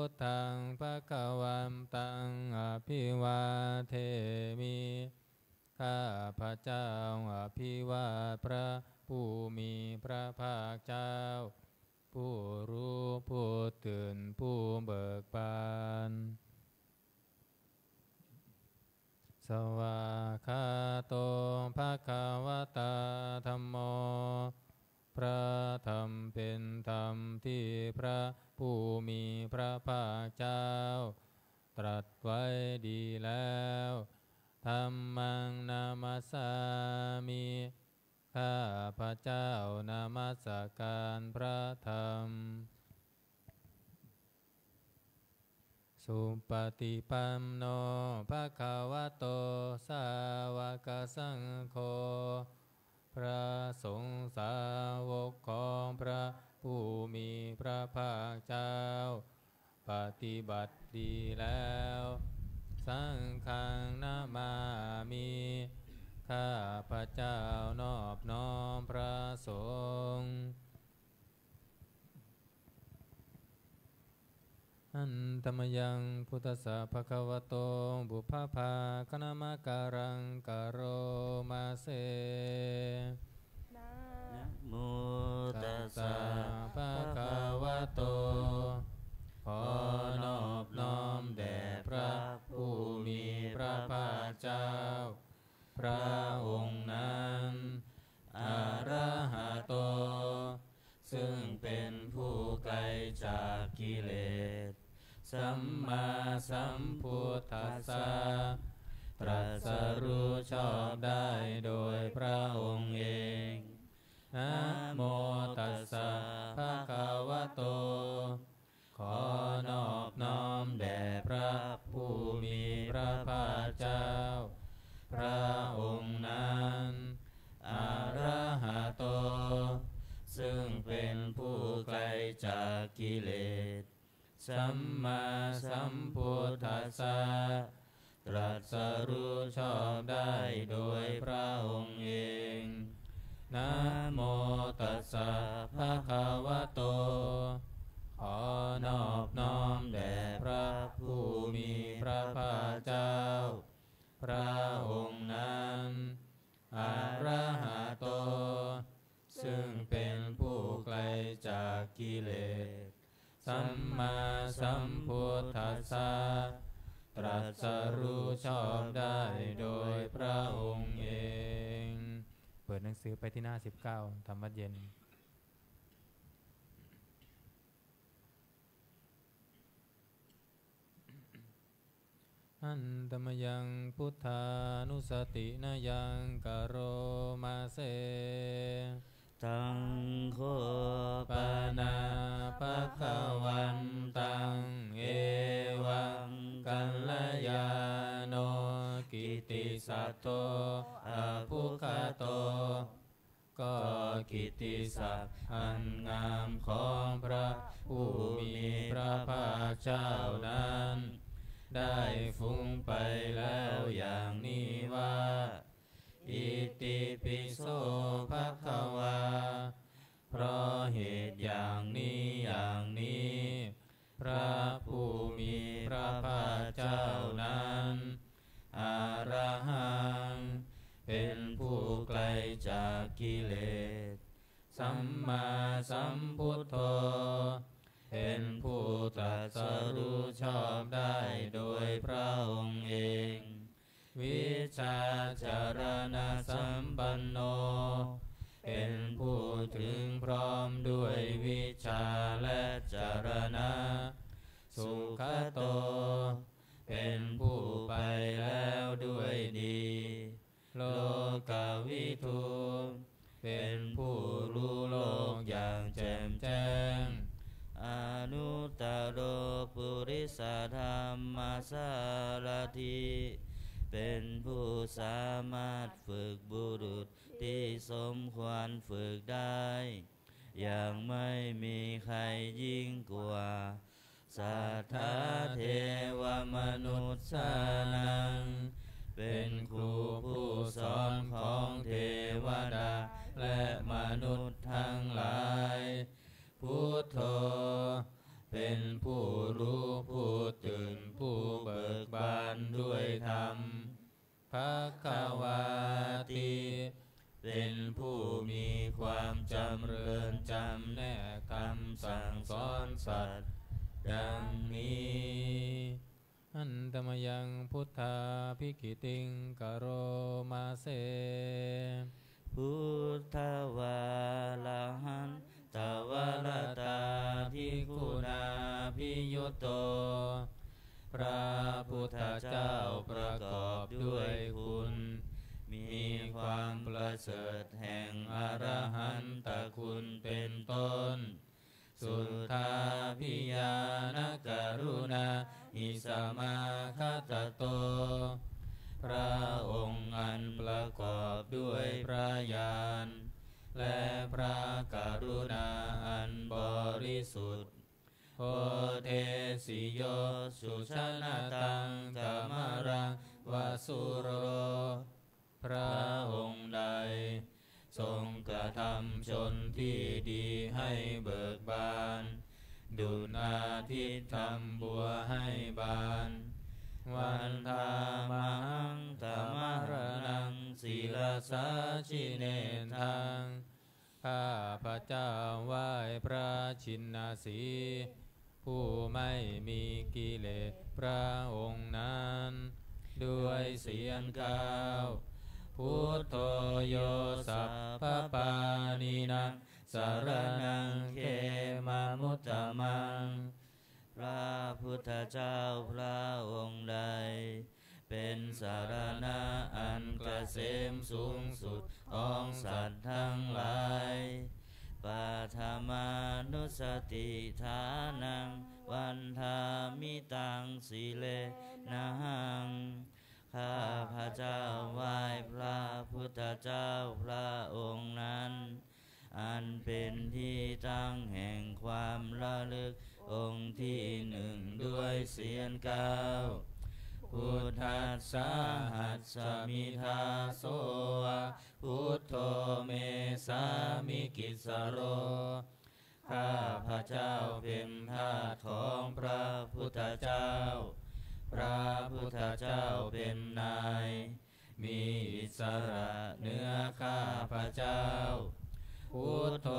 ทธังภคะวันตังอภิวาเทมิข้าพระเจ้าอภิวาทพระผู้มีพระภาคเจ้าผู้รู้ผู้ตื่นผู้เบิกบานสวากขาโตภคะวตาธัมโมพระธรรมเป็นธรรมที่พระผู้มีพระภาคเจ้าตรัสไว้ดีแล้วธัมมังนามัสสามิข้าพระเจ้านมัสการพระธรรมสุปฏิปันโนภะคะวะโตสาวกสังโฆพระสงฆ์สาวกของพระผู้มีพระภาคเจ้าปฏิบัติดีแล้วสังฆังนะมามิข้าพระเจ้านอบน้อมพระสงฆ์อันตมยังพุทธัสสะภะคะวะโตบุพพภาคณมการังกโรมาเสนะโมตัสสะภะคะวะโตขอนอบน้อมแด่พระผู้มีพระภาคเจ้าพระองค์นั้นอะระหะโตซึ่งเป็นผู้ไกลจากกิเลสสัมมาสัมพุทธัสสะตรัสรู้ชอบได้โดยพระองค์เองนะโมตัสสะภะคะวะโตขอนอบน้อมแด่พระผู้มีพระภาคเจ้าพระองค์นั้นอะระหะโตซึ่งเป็นผู้ไกลจากกิเลสสัมมาสัมพุทธัสสะตรัสรู้ชอบได้โดยพระองค์เองนะโมตัสสะภะคะวะโตขอนอบน้อมแด่พระผู้มีพระภาคเจ้าพระองค์นั้นอะระหะโตซึ่งเป็นผู้ไกลจากกิเลสสัมมาสัมพุทธัสสะตรัสรู้ชอบได้โดยพระองค์เองเปิดหนังสือไปที่หน้า19ธรรมวัดเย็นอันตมยังพุทธานุสตินายังกโรมาเสตังโฆปานาภคะวันตังเอวังกัลยาโนกิติสัตโตอะภุคโตก็กิตติศักดิ์อันงามของพระผู้มีพระภาคเจ้านั้นได้ฟุ้งไปแล้วอย่างนี้ว่าอิติปิโสภควาเพราะเหตุอย่างนี้อย่างนี้พระผู้มีพระภาคเจ้านั้นอะระหังเป็นผู้ไกลจากกิเลสสัมมาสัมพุทโธเป็นผู้ตรัสรู้ชอบได้โดยพระองค์เองวิชาจารณสัมปันโนเป็นผู้ถึงพร้อมด้วยวิชาและจารณะสุขโตเป็นผู้ไปแล้วด้วยดีโลกวิทูเป็นผู้รู้โลกอย่างแจ่มแจ้งอนุตตรปุริสธรรมสารถิเป็นผู้สามารถฝึกบุรุษที่สมควรฝึกได้อย่างไม่มีใครยิ่งกว่าสัทธาเทวมนุษย์สานังเป็นครูผู้สอนของเทวดาและมนุษย์ทั้งหลายพุทโธเป็นผู้รู้ ภัคควาติเป็นผู้มีความจำเริญจำแนกคำสั่งสอนสัตว์ดังนี้อันตมยังพุทธาภิกิติงกโรมาเสพุทธวาลาหันตวรตาภิกขุนาภิยุตโตพระพุทธเจ้าประกอบด้วยคุณมีความประเสริฐแห่งอรหันตคุณเป็นต้นสุทธาภิญาณกรุณาอิสมาคตโตพระองค์อันประกอบด้วยพระญาณและพระกรุณาอันบริสุทธิ์โอเทสิโยสุชนะตังกัมมรังวสุโรพระองค์ใดทรงกระทำชนที่ดีให้เบิกบานดุจอาทิตย์ทำบัวให้บานวันธามังธรรมรนังศีลสาชิเนทังข้าพระเจ้าไหว้พระชินสีผู้ไม่มีกิเลสพระองค์นั้นด้วยเสียงกล่าวพุทโธโยสัพพปานินังสารนังเขมามุตตมังพระพุทธเจ้าพระองค์ใดเป็นสารณะอันเกษมสูงสุดของสัตว์ทั้งหลายปัทมานุสติฐานังวันธามิตังสีเลนะหังข้าพระเจ้าไหว้พระพุทธเจ้าพระองค์นั้นอันเป็นที่ตั้งแห่งความระลึกองค์ที่หนึ่งด้วยเสียงกล่าวพุทธัสสะหัสสมิทาโสพุทโธเมสามิกิสโรข้าพระเจ้าเป็นทาสของพระพุทธเจ้าพระพุทธเจ้าเป็นนายมีอิสระเหนือข้าพระเจ้าพุทโธ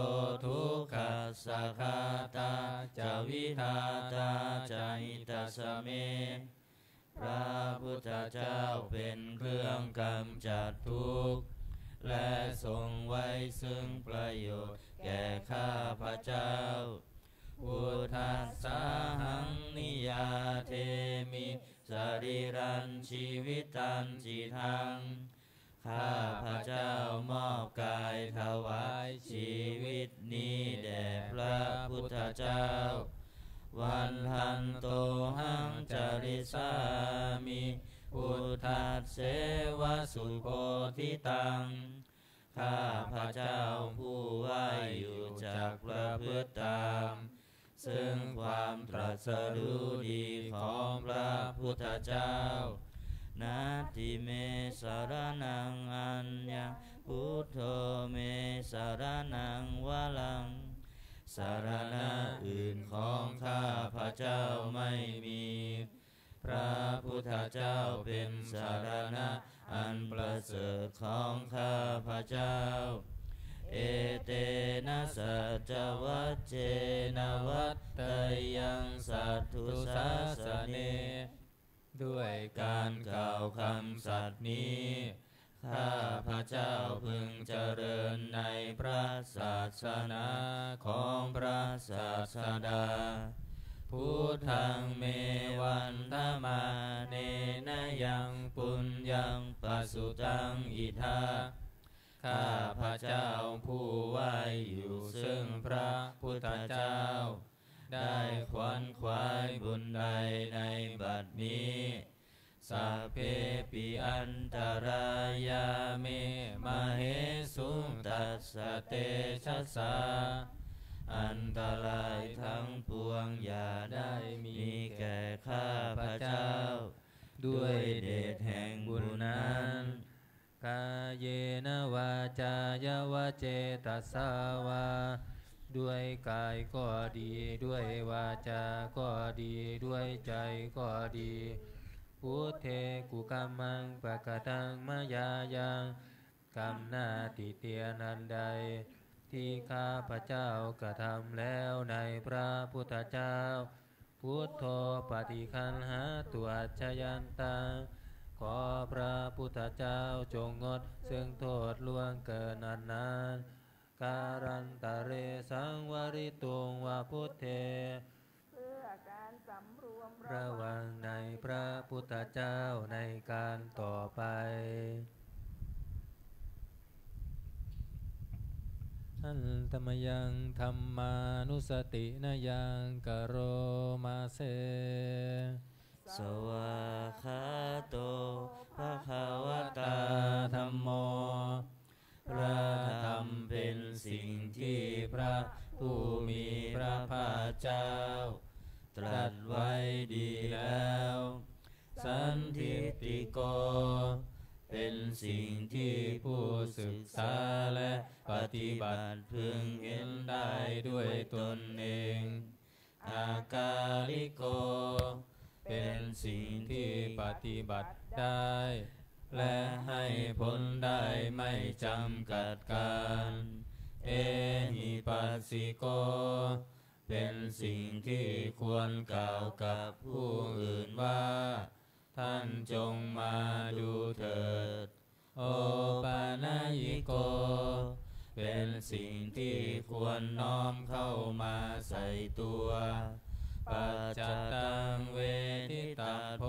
ทุกขัสสะคาตาจาวิทาตาจาหิตาสเมพระพุทธเจ้าเป็นเครื่องกำจัดทุกข์และทรงไว้ซึ่งประโยชน์แก่ข้าพระเจ้าพุทธัสสะหังนิยาเทมิสรีรันชีวิตันจิทังข้าพระเจ้ามอบกายถวายชีวิตนี้แด่พระพุทธเจ้าวันทันโตหังจริสามิพุทธัสเสวสุโคทิตังข้าพระเจ้าผู้ไหวอยู่จากประพฤติตามซึ่งความตรัสรู้ดีของพระพุทธเจ้านาทิเมสารนังอัญญาพุทโธเมสารนังวะลังสารณะอื่นของข้าพระเจ้าไม่มีพระพุทธเจ้าเป็นสารณะอันประเสริฐของข้าพระเจ้าเอเตนะสัจวัจเจนะวัตตยังสัตถุสาสเนด้วยการกล่าวคำสัตย์นี้ข้าพระเจ้าพึงเจริญในพระศาสนาของพระศาสดาพุทธังเมวันธมาเนนะยังปุญญังปัสสุตังอิทาข้าพระเจ้าผู้ไหวอยู่ซึ่งพระพุทธเจ้าได้ขวนขวายบุญใดในบัดนี้สัพเพปิอันตรายาเมมเหสุตัสสะเตชัสสะอันตรายทั้งปวงอย่าได้มีแก่ข้าพระเจ้าด้วยเดชแห่งบุญนั้นกายเยนะวาจายาวะเจตสาวาด้วยกายก็ดีด้วยวาจาก็ดีด้วยใจก็ดี พุทเทกุกัมมังปะกตังมายายังกรรมหน้าติเตียนันใดที่ข้าพเจ้ากระทำแล้วในพระพุทธเจ้าพุทโธปฏิคันหาตัวชยันตังขอพระพุทธเจ้าจงงดซึ่งโทษล่วงเกินอันนั้นการันตะเรสังวริตุงวาพุทเทเพื่อการสำรวมระวังในพระพุทธเจ้าในการต่อไปอันตมยังธรรมานุสตินายังกโรมาเสสวากขาโตภะคะวะตาธัมโมพระธรรมเป็นสิ่งที่พระผู้มีพระภาคเจ้าตรัสไว้ดีแล้วสันทิฏฐิโกเป็นสิ่งที่ผู้ศึกษาและปฏิบัติพึงเห็นได้ด้วยตนเองอากาลิโกเป็นสิ่งที่ปฏิบัติได้และให้ผลได้ไม่จำกัดการเอหิปัสสิโกเป็นสิ่งที่ควรกล่าวกับผู้อื่นว่าท่านจงมาดูเถิดโอปานายิโกเป็นสิ่งที่ควรน้อมเข้ามาใส่ตัวปัจจตังเวทิตาโพ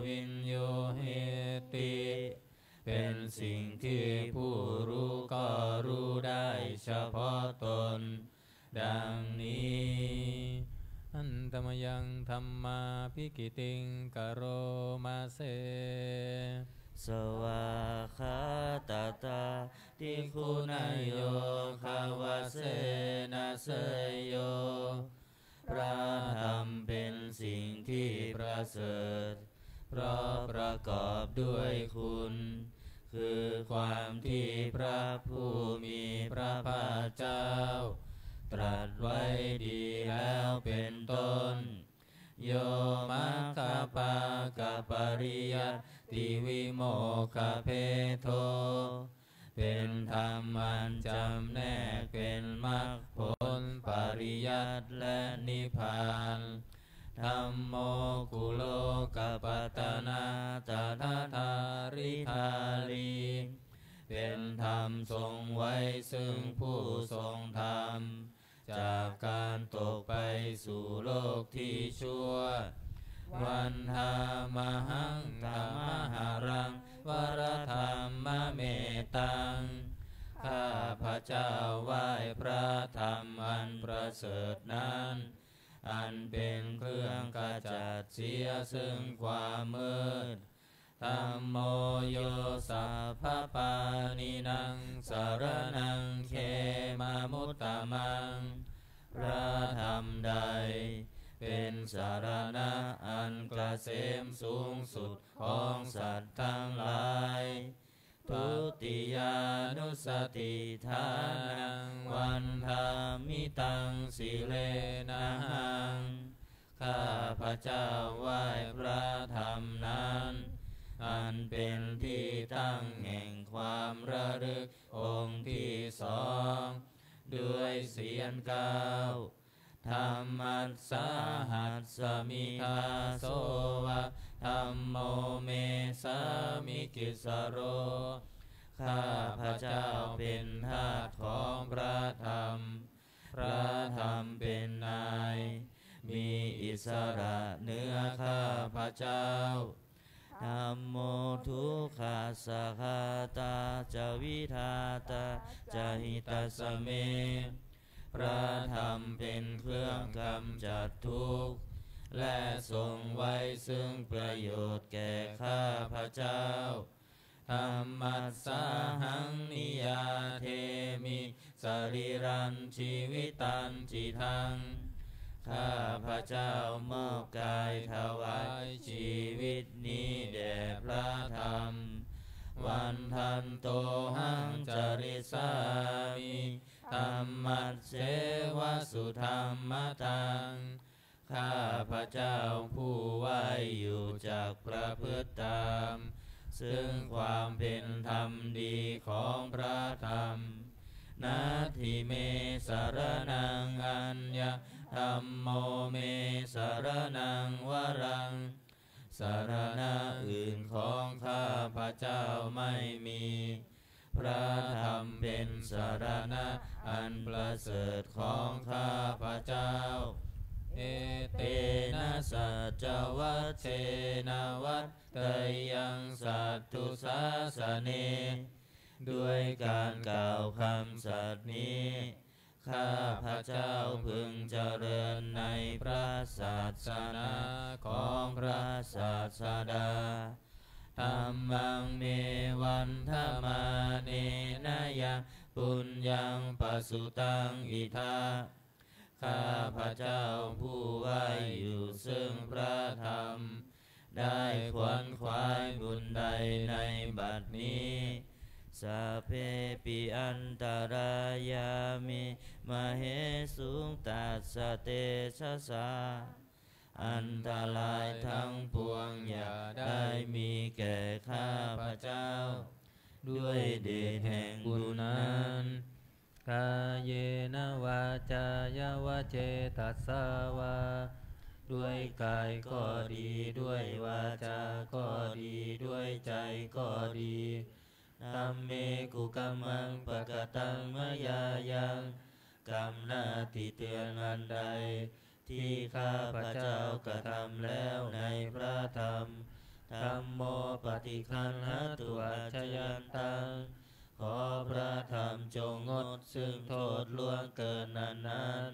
วินโยเหติเป็นสิ่งที่ผู้รู้ก็รู้ได้เฉพาะตนดังนี้อันตมยังธรรมาภิกิติงกโรมาเสสวากขาตตาทิคุณายโยคาวาเสนาเสยโยพระธรรมเป็นสิ่งที่ประเสริฐเพราะประกอบด้วยคุณคือความที่พระผู้มีพระภาคเจ้าตรัสไว้ดีแล้วเป็นต้นโยมัคคปากปริยัติวิโมกขเพโทเป็นธรรมอันจำแนกเป็นมรรคผลปริยัติและนิพพานธัมโมกุโลกปัตตนาตถาธาริธาลีเป็นธรรมทรงไว้ซึ่งผู้ทรงธรรมจากการตกไปสู่โลกที่ชั่ววันธามหังธรรมหารังวรธรรมเมตังข้าพระเจ้าไหว้พระธรรมอันประเสริฐนั้นอันเป็นเครื่องกจัดเสียซึ่งความมืดธัมโมโยสัพพปานินังสารนังเขมามุตตมังพระธรรมใดเป็นสารณะอันเกษมสูงสุดของสัตว์ทั้งหลายทุติยานุสติทานังวันธามิตังสิเลนะหังข้าพระเจ้าไหว้พระธรรมนั้นอันเป็นที่ตั้งแห่งความระลึกองค์ที่สองด้วยเสียงก้าวธรรมัสสาหัสสมิทาโสวะธัมโมเมสามิกิสโรข้าพระเจ้าเป็นทาสของพระธรรมพระธรรมเป็นนายมีอิสระเหนือข้าพระเจ้าธัมโมทุกขาสะคาตาจวิทาตาจหิตัสสเมพระธรรมเป็นเครื่องกำจัดทุกข์และทรงไว้ซึ่งประโยชน์แก่ข้าพระเจ้าธัมมัสสาหังนิยาเทมิสรีรันชีวิตันจิทังข้าพระเจ้ามอบกายถวายชีวิตนี้แด่พระธรรมวันทันโตหังจริสามิธัมมัสเสวะสุธรรมตังข้าพระเจ้า ผู้ไหวอยู่จากประพฤติตามซึ่งความเป็นธรรมดีของพระธรรมนาทิเมสารนังอัญญธัมโมเมสารนังวรังสารณะอื่นของข้าพระเจ้าไม่มีพระธรรมเป็นสารณะอันประเสริฐของข้าพระเจ้าเอเตนะสัจวัชเชนะวัตเตยังสัตตุสาสเนด้วยการกล่าวคำสัตย์นี้ข้าพระเจ้าพึงเจริญในพระศาสนาของพระศาสดาธัมมังเมวันธมาเนนะยังปุญญังปสุตังอิทาข้าพระเจ้าผู้ไหวอยู่ซึ่งพระธรรมได้ขวนขวายบุญใดในบัดนี้สัพเพปิอันตรายามิมเหสุงตัสสะเตชะสาอันตรายทั้งปวงอย่าได้มีแก่ข้าพระเจ้าด้วยเดชแห่งบุญนั้นกายเยนะวาจายวเจตัสสาวาด้วยกายก็ดีด้วยวาจาก็ดีด้วยใจก็ดีธัมเมกุกัมมังปะกตังมยายังกรรมหน้าที่เตือนอันใดที่ข้าพระเจ้ากระทำแล้วในพระธรรมธัมโมปฏิคันหตุอัจฉยันตังขอพระธรรมจงงดซึ่งโทษล่วงเกินนั้น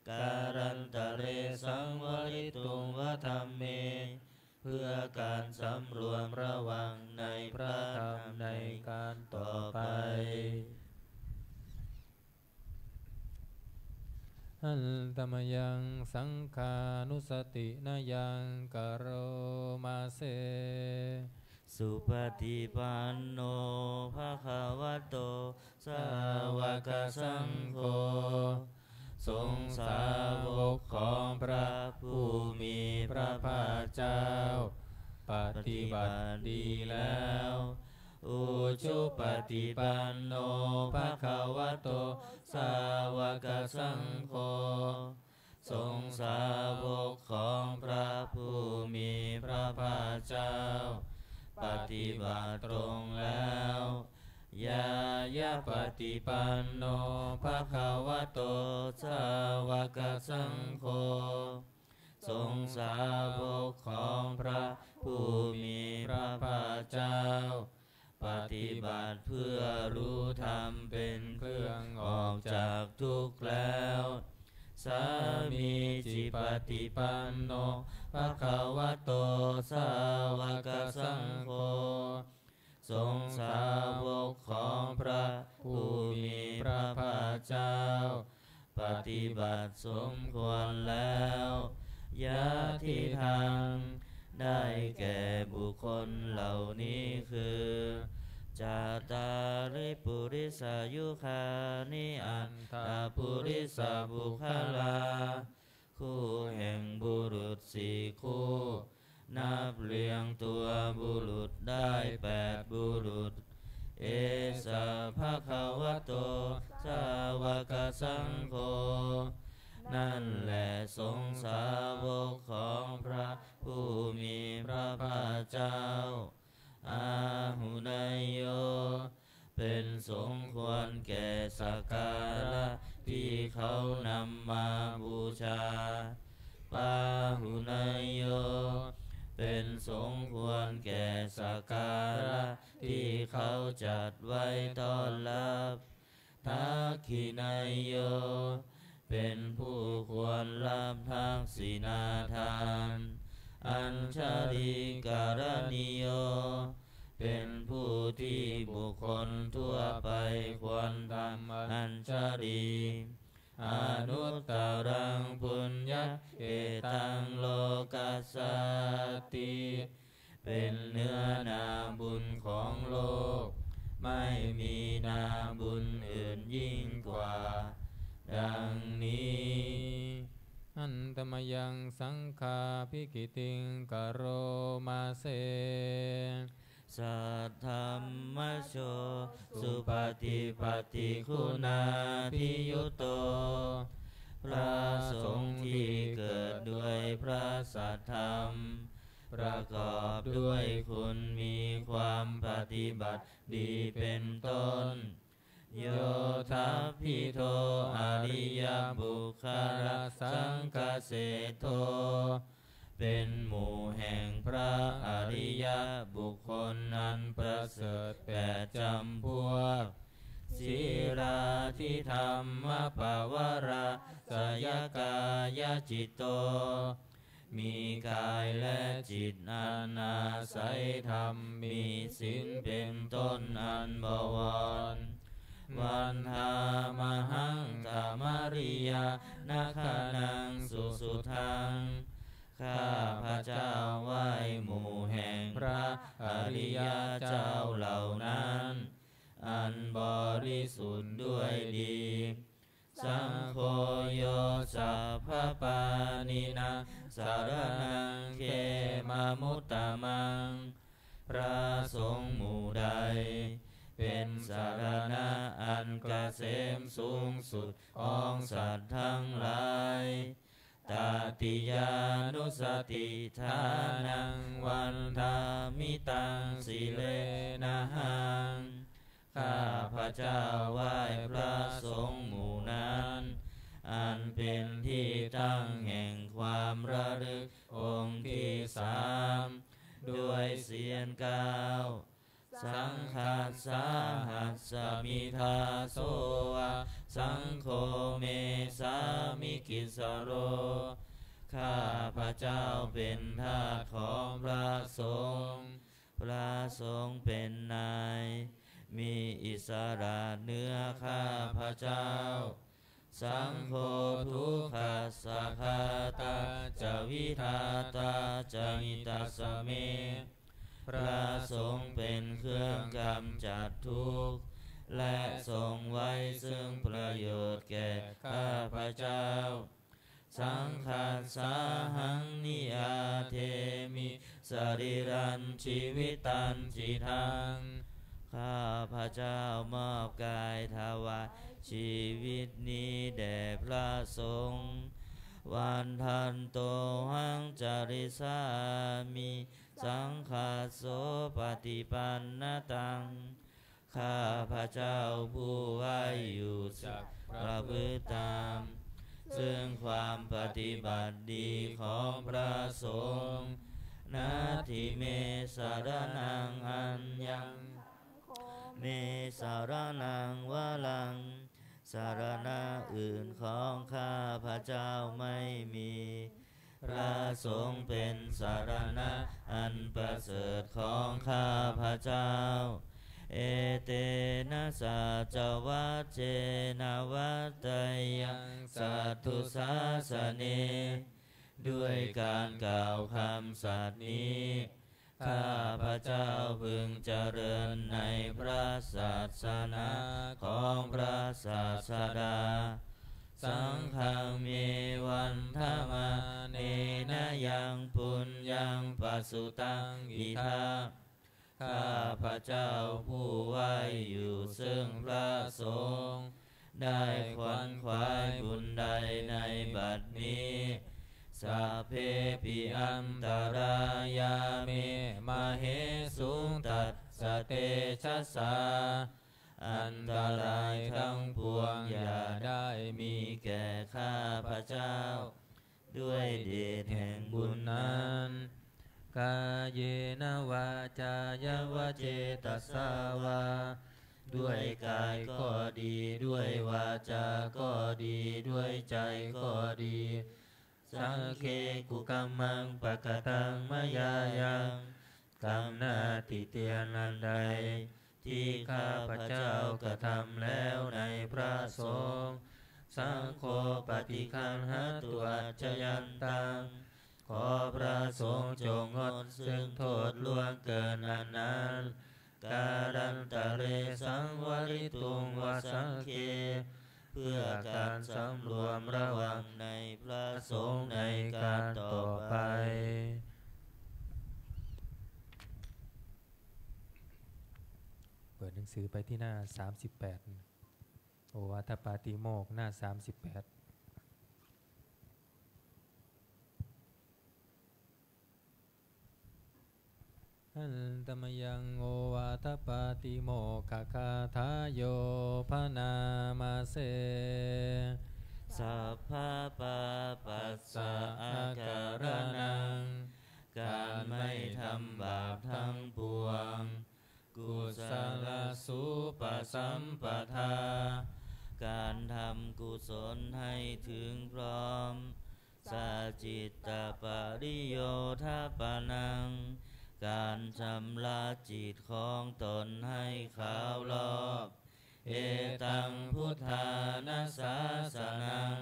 การันตะเรสังวริตุงวะธัมเมเพื่อการสำรวมระวังในพระธรรมในการต่อไปหันตมยังสังขานุสตินายังกโรมาเสสุปฏิปันโนภะคะวะโตสาวกสังโฆทรงสาวกของพระผู้มีพระภาคเจ้าปฏิบัติดีแล้วอุชุปฏิปันโนภะคะวะโตสาวกสังโฆทรงสาวกของพระผู้มีพระภาคเจ้าปฏิบัติตรงแล้วยายะปฏิปันโนภะคะวะโตสาวกสังโฆทรงสาวกของพระผู้มีพระภาคเจ้าปฏิบัติเพื่อรู้ธรรมเป็นเครื่องออกจากทุกข์แล้วสามีจิปฏิปันโนภะคะวะโตสาวกสังโฆทรงสาวกของพระผู้มีพระภาคเจ้าปฏิบัติสมควรแล้วยะทิทางได้แก่บุคคลเหล่านี้คือจาตาริปุริสายุคานิอันทาปุริสาบุคลาคู่แห่งบุรุษสี่คู่นับเรียงตัวบุรุษได้8บุรุษเอสะภะคะวะโตสาวกสังโฆนั่นแหละสงสาวกของพระผู้มีพระภาคเจ้าอาหุนายโยเป็นสมควรแก่สักการะที่เขานำมาบูชาปาหุนายโยเป็นสมควรแก่สักการะที่เขาจัดไว้ต้อนรับทักขินายโยเป็นผู้ควรรับทักษิณาทานอัญชลีการณิโยเป็นผู้ที่บุคคลทั่วไปควรทำอัญชลีอนุตตรังปุญญเกตังโลกัสสติเป็นเนื้อนาบุญของโลกไม่มีนาบุญอื่นยิ่งกว่าดังนี้อ หันตมยังสังฆาภิกิติงกโรมาเสสัทธัมมโชสุปฏิปัตติคุณาภิยุตโตพระสงฆ์ที่เกิดด้วยพระสัทธรรมประกอบด้วยคุณมีความปฏิบัติดีเป็นต้นโยทัพพิโทอริยบุคลสังฆเสโทเป็นหมู่แห่งพระอริยบุคคลนั้นประเสริฐ8จำพวกสีราธิธรรมปวาระสยกายจิตโตมีกายและจิตอันอาศัยธรรมมีศีลเป็นต้นอันบวรวันธามหังธรรมริยานาคานังสุสุทังข้าพระเจ้าไหว้หมู่แห่งพระอริยเจ้าเหล่านั้นอันบริสุทธิ์ด้วยดีสังโฆโยสัพพปานินาสารนังเขมามุตตะมังพระสงฆ์หมู่ใดเป็นสารณะอันเกษมสูงสุดของสัตว์ทั้งหลายตติยานุสติทานังวันทามิตังสิเลนะหังข้าพระเจ้าไหว้พระสงฆ์หมู่นั้นอันเป็นที่ตั้งแห่งความระลึกองค์ที่3ด้วยเสียง9สังฆัสสะหัสสมิทาโสวะสังโฆเมสามิกิสโรข้าพระเจ้าเป็นทาสของพระสงฆ์พระสงฆ์เป็นนายมีอิสระเหนือข้าพระเจ้าสังโฆทุกขัสสะคาตาจวิทาตาจหิตัสสะเมพระสงฆ์เป็นเครื่องกำจัดทุกข์และทรงไว้ซึ่งประโยชน์แก่ข้าพระเจ้าสังฆัสสะหังนิอาเทมิสรีรันชีวิตันจิตังข้าพระเจ้ามอบกายถวายชีวิตนี้แด่พระสงฆ์วันทันโตหังจาริสามิสังฆาโสปฏิปันนตังข้าพระเจ้าผู้ไหวอยู่สักประพฤติตามซึ่งความปฏิบัติดีของพระสงฆ์นาทิเมสารนังอัญญังเมสารนังวะลังสารณะอื่นของข้าพระเจ้าไม่มีพระสงฆ์เป็นสารณะอันประเสริฐของข้าพระเจ้าเอเตนะสัจวัจเจนะวัตตยังสัตถุสาสเนด้วยการกล่าวคำสัตย์นี้ข้าพระเจ้าพึงเจริญในพระศาสนาของพระศาสดาสังฆังเมวันธรรมาเนนะยังปุญญังปัสสุตังอิทาข้าพระเจ้าผู้ไหวอยู่ซึ่งพระสงฆ์ได้ขวนขวายบุญใดในบัดนี้สัพเพปิอันตรายาเมมาเหสุงตัสสะเตชะสาอันตรายทั้งปวงอย่าได้มีแก่ข้าพระเจ้าด้วยเดชแห่งบุญนั้นกายเยนะวาจายวเจตสาวาด้วยกายก็ดีด้วยวาจาก็ดีด้วยใจก็ดีสังเคกุกัมมังปะกตังมยายังกรรมหน้าที่เตียนอันใดที่ข้าพระเจ้ากระทำแล้วในพระสงฆ์สังโฆปฏิคันหตุอัจฉยันตังขอพระสงฆ์จงงดซึ่งโทษล่วงเกินอันนั้นการันตะเรสังวริตุงวสังเค เพื่อการสำรวมระวังในพระสงฆ์ในการต่อไปเปิดหนังสือไปที่หน้า38โอวาทปาติโมกข์หน้า38อันตมยังโอวาทปาติโมกขคาทาโยพนามาเสสัพพะปาปัสสะอาการนังการไม่ทำบาปทั้งปวงกุศลสุปสัมปทาการทำกุศลให้ถึงพร้อมสัจจิตตปริโยทปนังการชำระจิตของตนให้ขาวรอบเอตังพุทธานาสาสนัง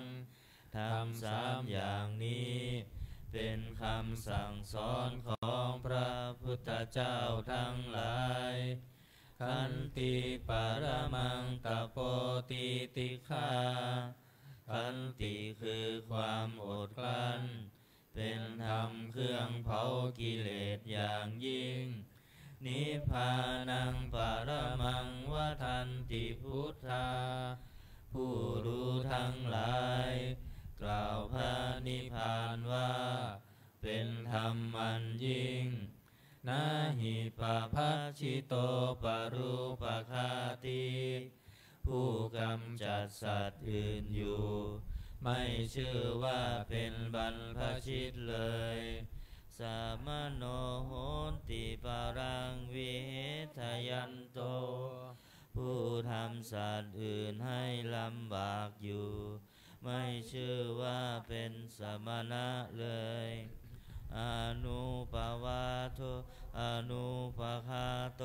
ทำ3อย่างนี้เป็นคำสั่งสอนของพระพุทธเจ้าทั้งหลายขันติปรมังตโปติติฆาขันติคือความอดกลั้นเป็นธรรมเครื่องเผากิเลสอย่างยิ่งนิพพานังปรมังวทันติพุทธาผู้รู้ทั้งหลายกล่าวพระนิพพานว่าเป็นธรรมอันยิ่งนาหิปภัชชิโตปรูปคาติผู้กำจัดสัตว์อื่นอยู่ไม่ชื่อว่าเป็นบรรพชิตเลยสามโนโหนติปารังวิเหทยันโตผู้ทำสัตว์อื่นให้ลำบากอยู่ไม่ชื่อว่าเป็นสมณะเลยอนุปวาโทอนุปคาโต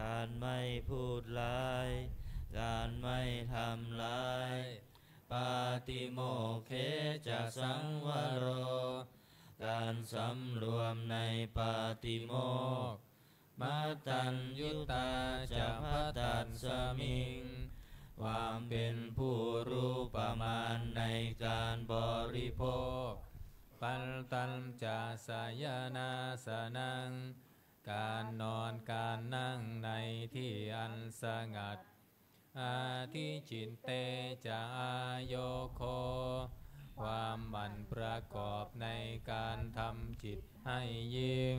การไม่พูดร้ายการไม่ทำร้ายปาติโมกเขจะสังวโรการสำรวมในปาติโมกข์มัตตัญยุตาจะพัตตัสมิงความเป็นผู้รู้ประมาณในการบริโภคปัลตัญจะสายนาสนังการนอนการนั่งในที่อันสงัดอาทิจิตเตจะอาโยโคความหมั่นประกอบในการทำจิตให้ยิ่ง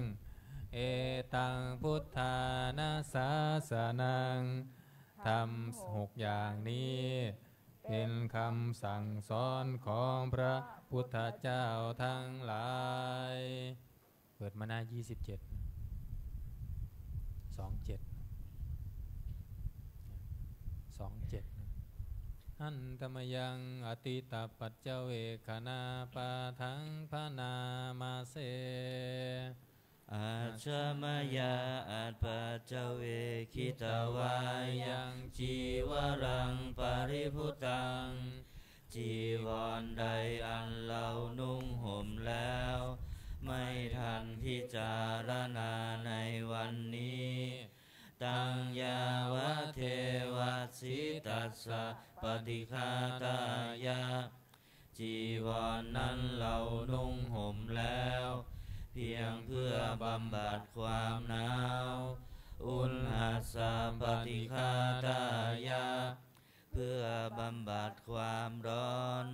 เอตังพุทธานาสาสนังทำ6อย่างนี้เป็นคำสั่งสอนของพระพุทธเจ้าทั้งหลายเปิดมาหน้า27 27หันตมยังอติตปัจเจเวคณาปาทังพนามาเสอาชมยาอัตปัจเจเวคิตวายังจีวรังปริพุตังจีวรใดอันเรานุ่งห่มแล้วไม่ทันพิจารณาในวันนี้ตังยาวะเทวะสิตัสสะปฏิฆาตายะจีวรนั้นเรานุ่งห่มแล้วเพียงเพื่อบำบัดความหนาวอุณหัสสะปฏิฆาตายะเพื่อบำบัดความร้อน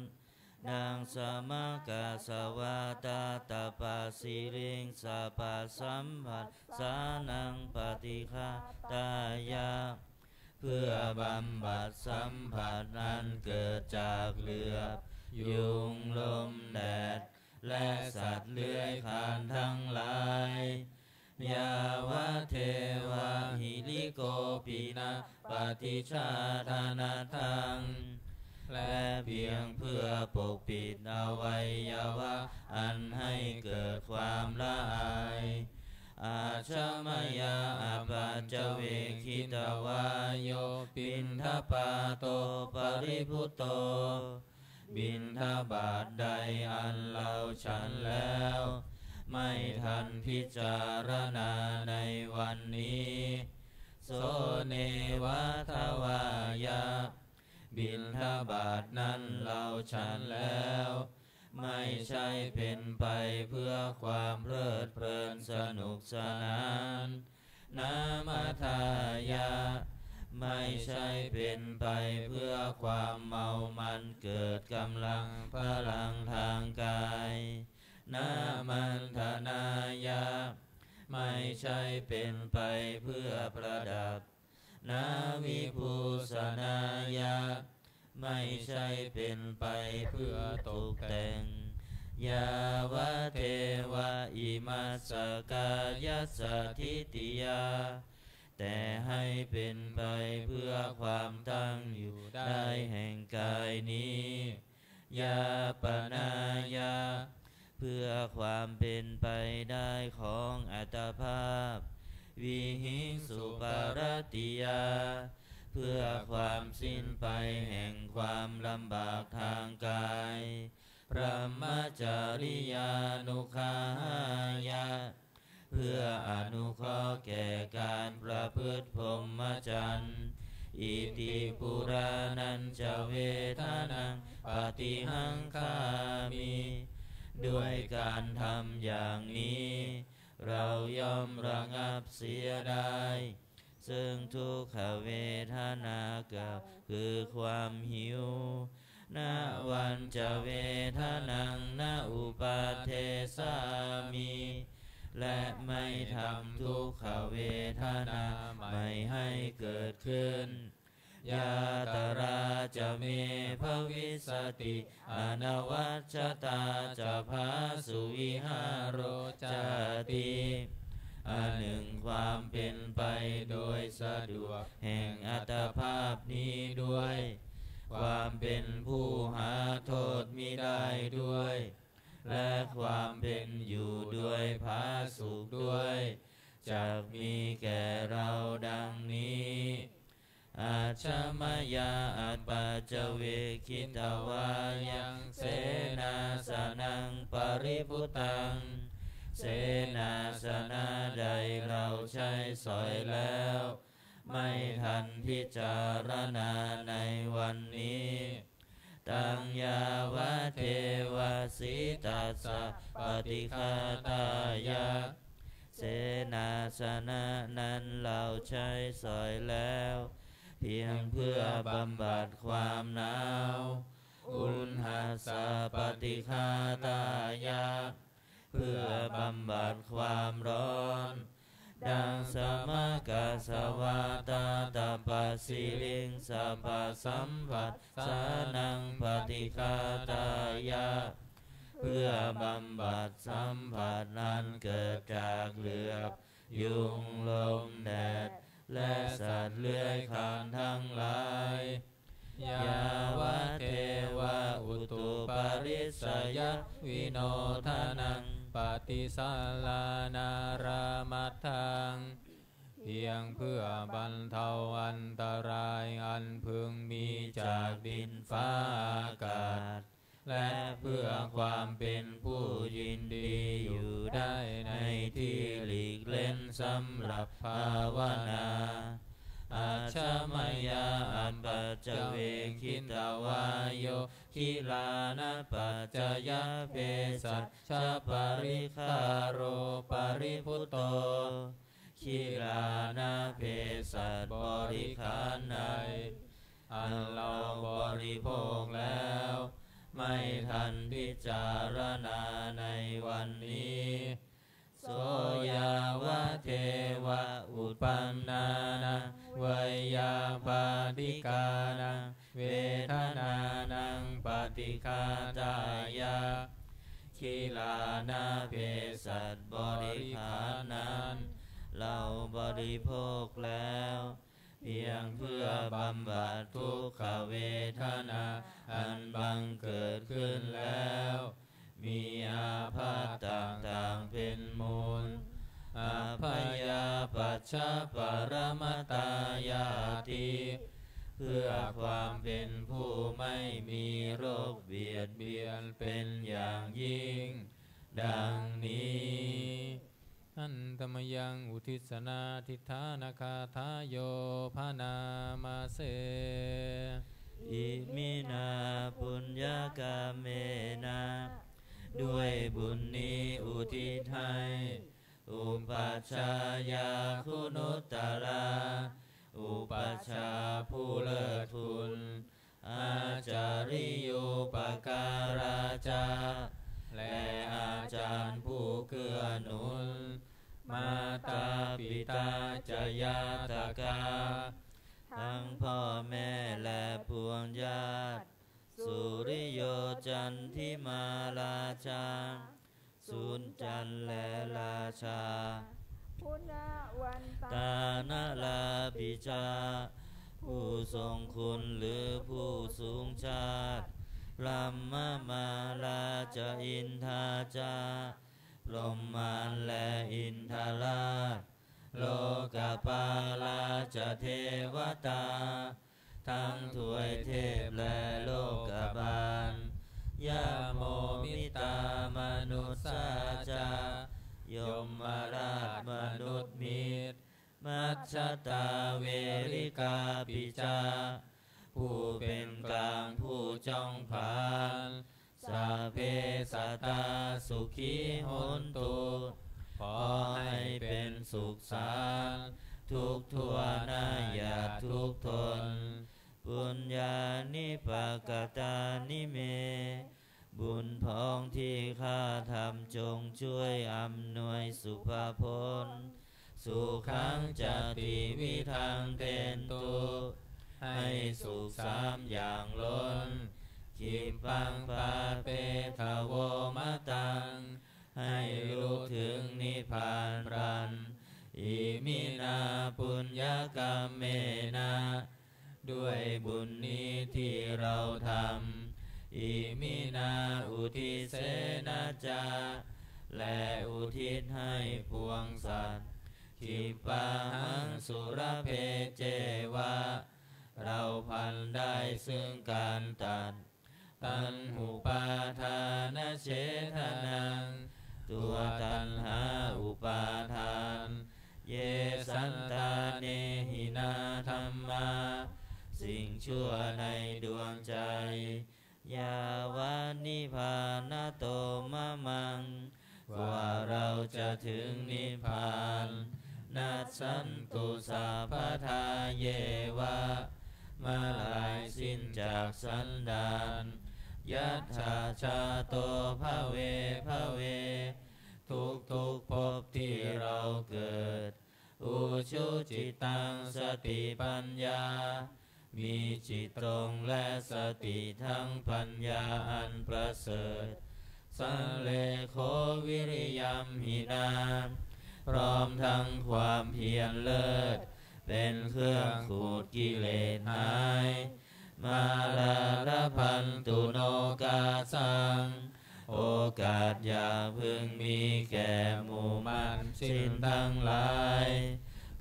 นางสมกาสวาตาตาปาสิริงสาปาสัมผัสสานังปฏิฆาตายะเพื่อบำบัดสัมผัสนั้นเกิดจากเหลือบยุงลมแดดและสัตว์เลื้อยคลานทั้งหลายยาวะเทวะหิริโกปินะปฏิชาทานาทังและเพียงเพื่อปกปิดอวัยวะอันให้เกิดความละอายอาชมยาอาปัจเจเวคิตวาโยปินทปาโตปริพุตโตบิณฑบาตใดอันเราฉันแล้วไม่ทันพิจารณาในวันนี้โสเนวะทวายะ บิณฑบาตนั้นเราฉันแล้วไม่ใช่เป็นไปเพื่อความเพลิดเพลินสนุกสนานนามาทายะไม่ใช่เป็นไปเพื่อความเมามันเกิดกำลังพลังทางกายนามันธนายะไม่ใช่เป็นไปเพื่อประดับนาวิภูสนายะไม่ใช่เป็นไปเพื่อตกแต่งยาวะเทวะอิมัสสกายสสทิติยาแต่ให้เป็นไปเพื่อความตั้งอยู่ได้แห่งกายนี้ยาปนายาเพื่อความเป็นไปได้ของอัตภาพวิหิงสุปารติยาเพื่อความสิ้นไปแห่งความลำบากทางกายพระมจาริยานุขายะเพื่ออนุเคราะห์แก่การประพฤติพรหมจรรย์อิติปุรานัญจเวทานังปฏิหังคามิด้วยการทำอย่างนี้เราย่อมระงับเสียได้ซึ่งทุกขเวทนากับคือความหิวนาวันจะเวทนังนาอุปาเทสามิและไม่ทำทุกขเวทนาไม่ให้เกิดขึ้นยาตราจะเมภวิสติอนวัชชตาจะภาสุวิหารโรจติอันหนึ่งความเป็นไปโดยสะดวกแห่งอัตภาพนี้ด้วยความเป็นผู้หาโทษมิได้ด้วยและความเป็นอยู่ด้วยผาสุขด้วยจักมีแก่เราดังนี้อาชมยาอัปปัจเวคิตวายังเสนาสนังปริพุตังเสนาสนะใดเราใช้สอยแล้วไม่ทันพิจารณาในวันนี้ตังยาวะเทวสิตัสสะปฏิฆาตายะเสนาสนะนั้นเราใช้สอยแล้วเพียงเพื่อบำบัดความหนาวอุณหัสสะปฏิฆาตายะเพื่อบำบัดความร้อนดังสมกัสสวาตาตปัสสิลิงสัพพสัมผัสสานังปฏิฆาตายะเพื่อบำบัดสัมผัสนั้นเกิดจากเหลือบยุงลมแดดและสัตว์เลื้อยคลานทั้งหลายยาวะเทวะอุตุปาริสยวิโนทานังปฏิสาลานารามัตถังเพียงเพื่อบรรเทาอันตรายอันพึงมีจากดินฟ้าอากาศและเพื่อความเป็นผู้ยินดีอยู่ได้ในที่หลีกเล่นสำหรับภาวนาอาชมยาอัปปัจเวคิตวายโยคิลานะปัจจยเภสัชชะปริคาโรปริพุตโตคิลานะเภสัชบริขารใดอันเราบริโภคแล้วไม่ทันพิจารณาในวันนี้โสยาวะเทวะอุปันนานังวยาปาติกานังเวทนานังปฏิฆาตายะคิลานาเภสัชบริขารนั้นเราบริโภคแล้วเพียงเพื่อบำบัดทุกขเวทนาอันบังเกิดขึ้นแล้วมีอาพาธต่างๆเป็นมูลอาพยาปัชชะปรมตายาติเพื่อความเป็นผู้ไม่มีโรคเบียดเบียนเป็นอย่างยิ่งดังนี้อันตมยังอุทิศนาทิฏฐานาคาทาโยภานามาเส อิมินาปุญญากาเมนะด้วยบุญนี้อุทิศให้อุปัชฌายาคุณุตตราอุปัชฌาย์ผู้เลิศคุณอาจาริโยปการาจาและอาจารย์ผู้เกื้อหนุนมาตาปิตาจายาตกาทั้งพ่อแม่และพวงญาติสุริโยจันทิมาราชาสุนจันและราชาพุณวันตกาณลาภิจาผู้ทรงคุณหรือผู้สูงชาติรัมมาลาจอินทาจาพรหมานและอินทราชโลกปาลาจเทวตาทั้งถวยเทพและโลกบาลยาโมมิตามนุษสาจายมราชมนุษย์มิตรมัชฌตาเวริกาปิจาผู้เป็นกลางผู้จ้องผานสัพเพสัตตาสุขีโหนตุขอให้เป็นสุขสันต์ทุกทั่วหน้าอย่าทุกข์ทนปุญญานิปกตานิเมบุญพองที่ข้าทำจงช่วยอำนวยสุภาพลสุขังจติวิทังเตนตุให้สุขสามอย่างล้นคิมปังปาเปทโวมะตังให้รู้ถึงนิพพานพรันอิมินาปุญญกรรมเมนะด้วยบุญนี้ที่เราทำอิมินาอุทิเสนาจาและอุทิศให้พวงสัตว์ขิปังสุรเพเจวะเราพันได้ซึ่งการตัดตัณหุปาทานเฉทนังตัวตัณหาอุปาทานเยสันตาเนหินาธรรมาสิ่งชั่วในดวงใจยาวานิพานาโตมะมังกว่าเราจะถึงนิพพานนัสสันตุสัพพทาเยวะมาลายสิ้นจากสันดานยัตถาชาโตภเวภเวทุกภพที่เราเกิดอุชุจิตังสติปัญญามีจิตตรงและสติทั้งปัญญาอันประเสริฐสัลเลโควิริยัมหินาพร้อมทั้งความเพียรเลิศเป็นเครื่องขูดกิเลสหายมาลาลพันตุโนกาสังโอกาสอย่าพึงมีแก่หมู่มันสิ้นทั้งหลาย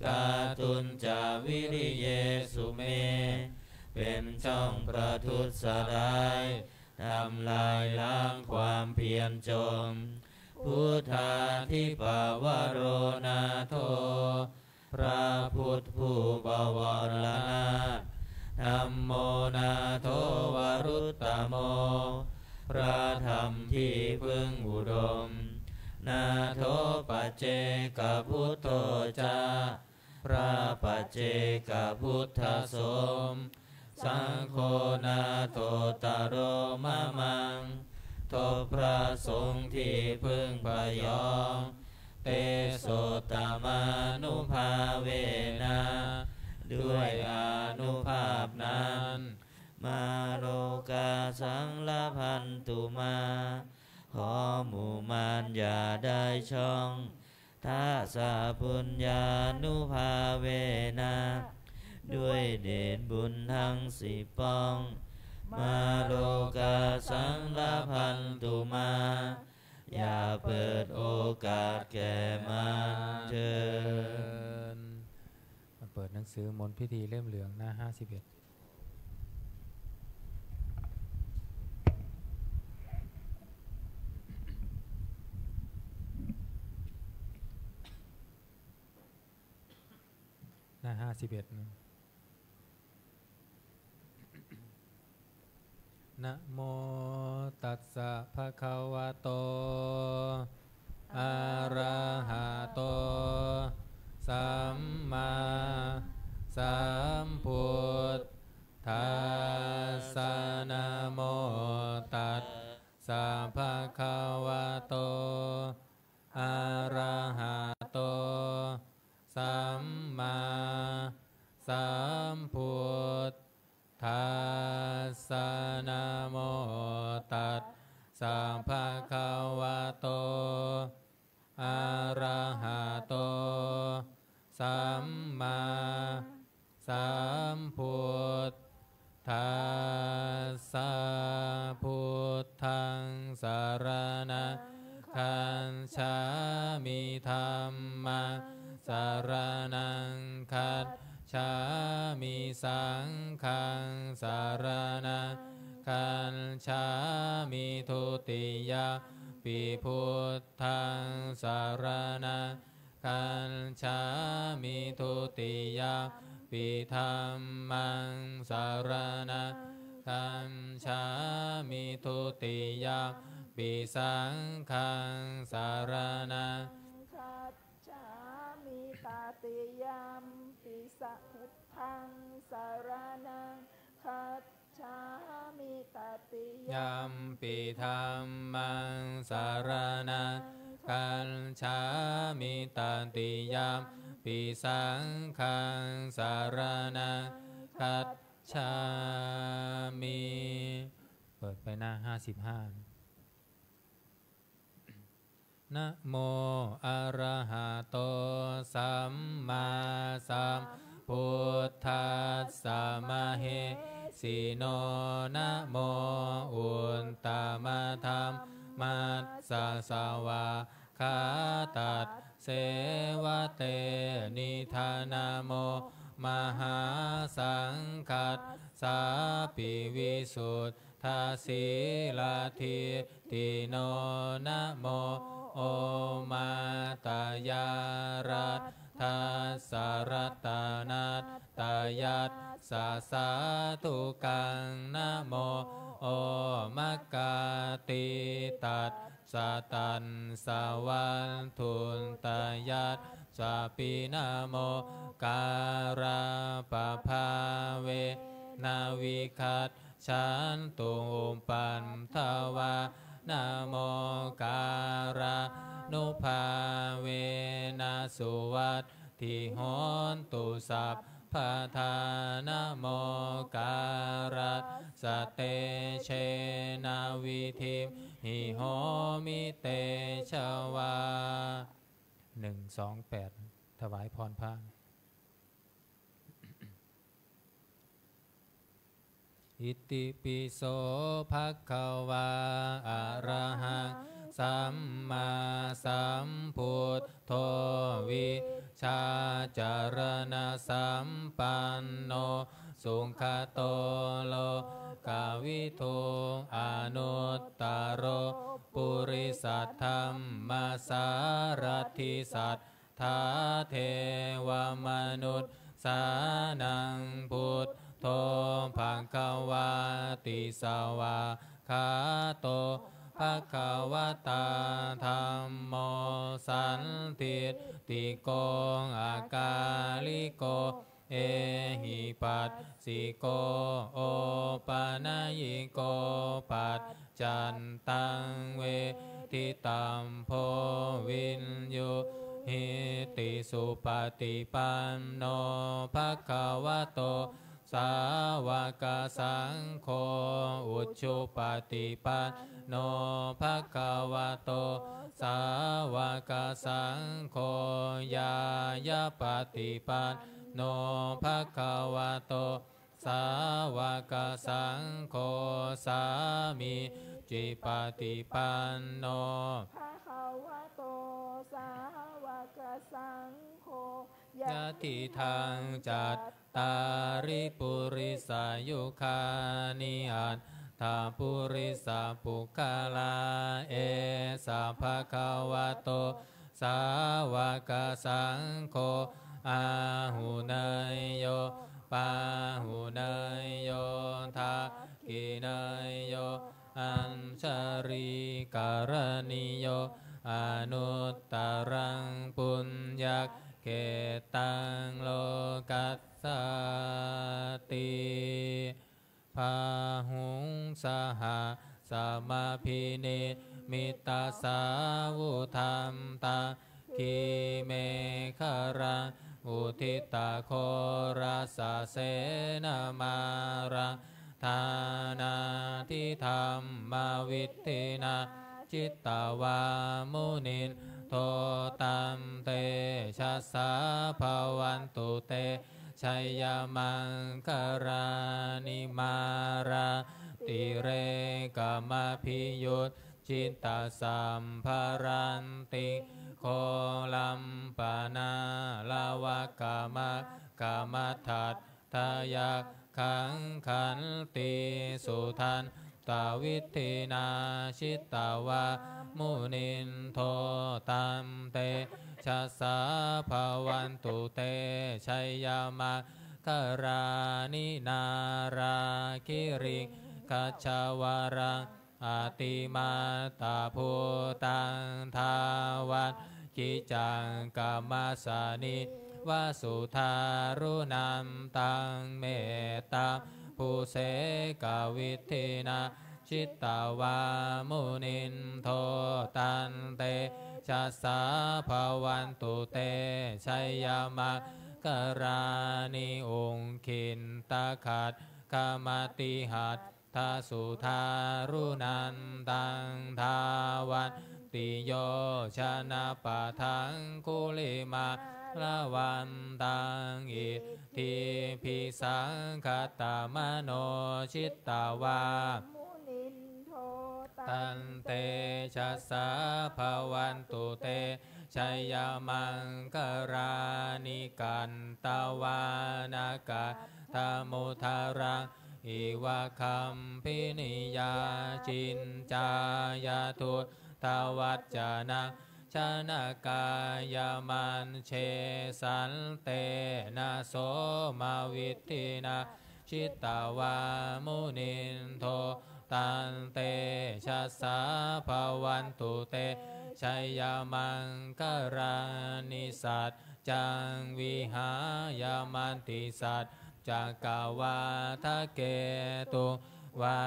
กาตุนจาวิริเยสุเมเป็นช่องประทุษร้ายทำลายล้างความเพียรจมพุทธาธิปวโรนาโทพระพุทธผู้บวรนาถธัมโมนาโทวรุตตโมพระธรรมที่พึ่งอุดมนาโทปัจเจกพุทโธจาพระปัจเจกพุทธสมสังโฆนาโตตโรมะมังโทพระสงฆ์ที่พึ่งพยองเตโสตมานุภาเวนะด้วยอานุภาพนั้นมาโลกาสังลพันตุมาขอหมู่มารอย่าได้ช่องทัสสะปุญญานุภาเวนะด้วยเดชบุญทั้งสิบป้องมาโลกาสังลพันตุมาอย่าเปิดโอกาสแก่มารเถิดเปิดหนังสือมนต์พิธีเล่มเหลืองหน้า51หน้า51นะ นะโมตัสสะภะคะวะโตอะระหะโตสัมมาสัมพุทธัสสะนะโมตัสสะภะคะวะโตอะระหะโตสัมมาสัมพุทธัสสะนะโมตัสสะภะคะวะโตอะระหะโตสัมมาสัมพุทธัสสะพุทธังสรณังคัจฉามิธัมมังสรณังคัจฉามิสังฆังสรณังคัจฉามิทุติยมปิพุทธังสรณังคัจฉามิทุติยมปิธัมมังสรณังคัจฉามิทุติยมปิสังฆังสรณังคัจฉามิตติยมปิสัพพุทธังสรณังคัจฉามิตติยม ปิธัมมังสรณังคัจฉามิตติยมปิสังฆังสรณังคัจฉามิเปิดไปหน้า55นะโมอะระหะโตสัมมาสัมพุทธัสสะมะเหสิโนนะโมอุตตมะธัมมัสสะสวะคาตัสเสวะเตนิธานะโมมหาสังคัสสะปิวิสุทธาสีลาทิติโนนะโมโอมาตายารัตทัสสะรัตนัตตายัสสะสาตุกังนะโมโอมัคคาติตัสสะตันสะวันทุนตายัสสะปินะโมการาปะภาเวนาวิคัตฉันตุปันทวานะโมการานุภาเวนะสุวัตถิโหนตุสัพพะทานะโมการะสะเตเชนะวิธิหิโหมิเตชวา128ถวายพรพระอิติปิโสภะคะวะอะระหังสัมมาสัมพุทโธวิชาจารณสัมปันโนสุขโตโลกาวิทูอนุตตโรปุริสัทธัมมาสารถิสัทธาเทวมนุษย์สานังพุทโธภคะวะติสวะคาโตภคะวะตาธัมโมสันติติโกอาการิโกเอหิปัสสิโกโอปานายิโกปัจจันตังเวทิตัมโพวินยุหิติสุปฏิปันโนภคะวะโตสาวกสังโฆอุจจุปฏิปันโนภคะวะโตสาวกสังโฆญายาปฏิปันโนภคะวะโตสาวกสังโฆสามิจิปฏิปันโนภะคะวะโตสาวกสังโฆยะติทางจัตตาริปุริสายุคานิอัตถาปุริสาปุคลาเอสะภะคะวะโตสาวกสังโฆอาหุเนยโยปาหุเนยโยทา กินายโยอัญชาริการณิโยอนุตตรังปุญญเกตังโลกัสสติพาหุงสหสมาพินิมิตาสาวุธรรมตากิเมฆรังอุทิตาโคราสเสนามารังทานาทิธรรมมาวิทินาจิตตวามุนินโทตัมเตชะสาภวันตุเตชัยยมังคารานิมาราติเรกามพิยุตจิตตสัมภารันติโคลัมปนาลาวกามะกามทัตทายาขังขันติสุทันตาวิธินาชิตตาวามุนินโทตัมเตชะสาภวันตุเตชัยยามะคารานินาราคิริกัจฉวารังอาติมาตาภูตังทาวันกิจังกามาสานิวาสุธารุนัมตังเมตตาภูเสกวิธินาชิตตาวามุนินโทตันเตชะสาภวันตุเตชัยยามะกรานิองคินตาขัดกามติหัตทาสุธารุนันตังทาวันติโยชนะปะทังคุลิมาละวันตังอิทิพิสังคตามโนชิตตาวาตันเตชะสาภวันตุเตชัยยมังคารานิกันตาวานากาธมุทารังอิวะคัมพินิยาจินจายาทุตวัจจานังชนากายามันเชสันเตนะโสมาวิทินาชิตตาวามุนินโทตันเตชะสาภวันตุเตชัยยมังคารานิสัจจังวิหายามันติสัจจักกวาทะเกตุวา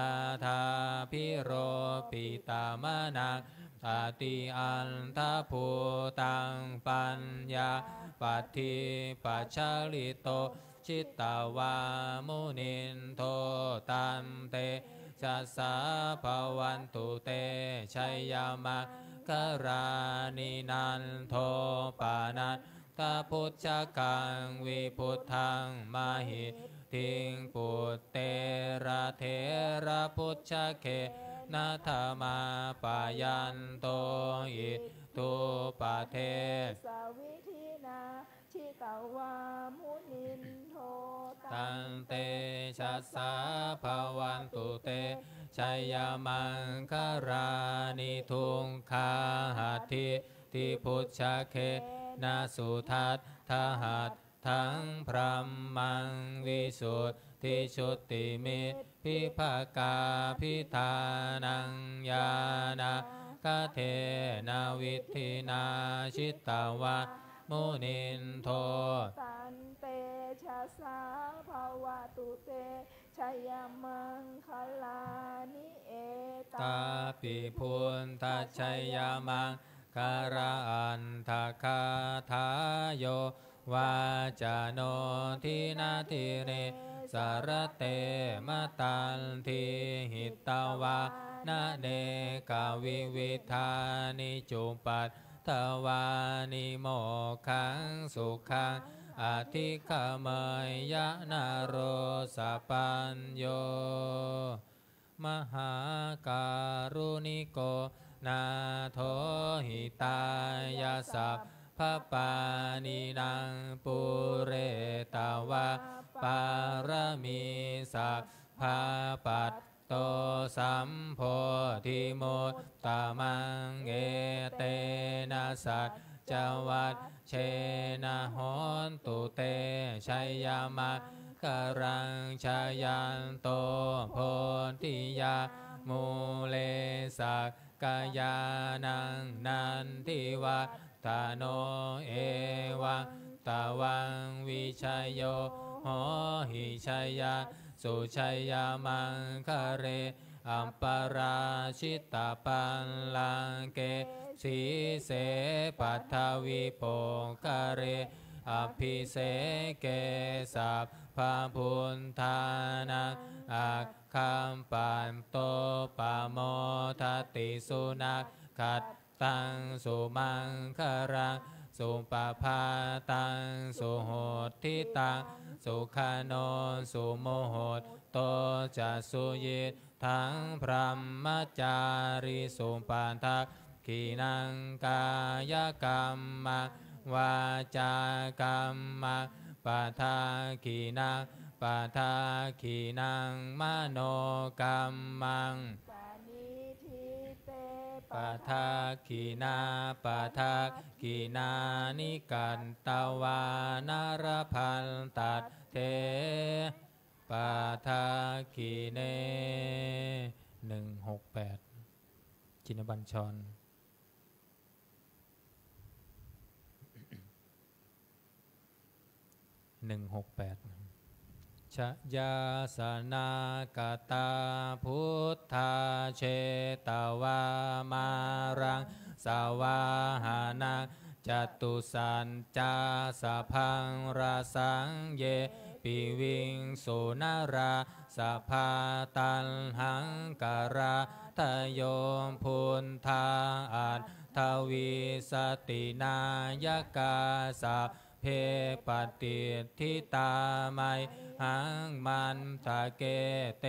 ทาพิโรปิตามนังอติอันทภูตังปัญญาปัตถิปัจฉลิโตชิตตาวามุนินโทตัมเตชะสาภวันตุเตชัยยามะคารานินันโทปานันตาพุทธกังวิพุทธังมาหิทิงปุตเตระเทระพุทธเขนาธามาปายันโตอิตุปะเทสวิธีนาชิตาวามุนินโทตันเตชะสาภวันตุเตชัยยมังคารานิทุงคาหัตถิทิพุทธเขนาสุทัตทหัตทั้งพรหมังวิสุทธิชุติมิพิภากาพิธานังญาณคเทนาวิธินาชิตตาวามุนินโทตันเตชะสาภวตุเตชัยมังคลานิเอตาปิพุนทัชชัยมังคาราอันทคาทายโยวาจโนทินาทิเรสารเตมตันทิหิตาวานาเนกาวิวิธานิจุปัตถวานิโมขังสุขังอธิขเมยยะนาโรสปัญโยมหาการุณิโกนาโทหิตายาสัพพปานินางปุเรตาวาปารมีสัพพปัตโตสัมโพธิโมตตมังเอเตนะสัจจวัตเชนะโหนตุเตชัยยามะ คารังชายันโตโพธิยามูเลสักกายานังนันทิวัฏโนเอวังตาวังวิชัยโยโหหิชัยยาสุชัยยามังคะเรอัปปาราชิตาปันลังเกสีเสปัทวิโปกะเรอภิเสเกสัพพะพุทธานังอาคัมปันโตปะโมทติสุนัขขัดตังสุมังคารังสุปภาตังสุโหทิตังสุขโนสุโมโหตโตจะสุยิตทั้งพรหมจารีสุปันทักขีนังกายกรรมังวาจากรรมังปะทาขีนังปะทาขีนังมโนกรรมังปานิทิเตปะทาขีนาปะทาขีนานิกันตวานารพันตัดเทปาทาคีเน168จินบัญชร168ชยาสนากตาพุทธาเชตวามารังสาวาหานังจตุสันจาสะพังราสังเยปิวิงสุนาราสะพาตันหังการาทโยมพุนทาอัตทวีสตินายกาสะเพปฏิทิตาไมหังมันทะเกเต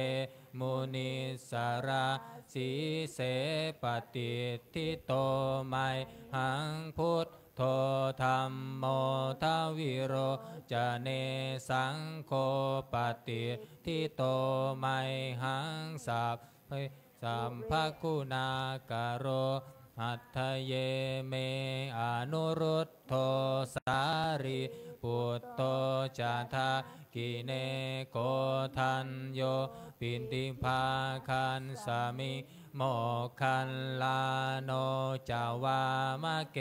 มุนิสราสีเสปฏิทิโตไมหังพุทธโทธัมโมทวิโรจเนสังโฆปฏิทิโตไมหังสัพเพสัมภคุณากโรหัตถเยเมอนุรุตโทสารีปุตโตจาทากิเนโกทันโยปินติภาคันสามิโมคันลาโนจาวามะเก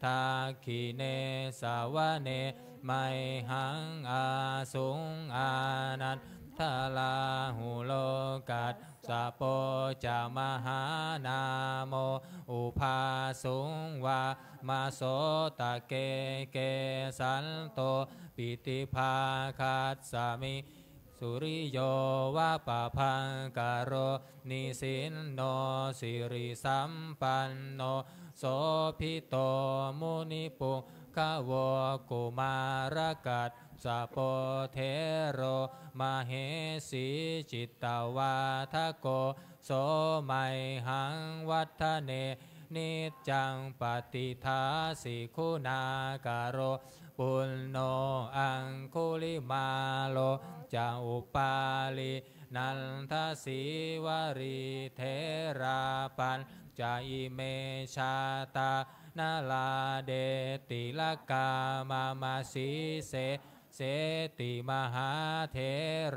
ทาคิเนสาวเนไมหังอาสุงอานันทาลาหุโลกัสสะโปจามหานาโมอุภาสุงวามาโสตะเกเกสันโตปิติภาคัสสามิสุริโยวะปะพังกโรนิสินโนสิริสัมปันโนโสภิโตมุนิปุขโวกุมารกัสสะโปเทโรมเหสีจิตตวาทโกโสไมหังวัฏเนนิจจังปฏิทาสิคุณากโรปุณโนอังคุลิมาโลจาอุปาลินันทสีวรีเทราปัญจาอิเมชาตานาลาเดติลกามามาสีเสเสติมหาเท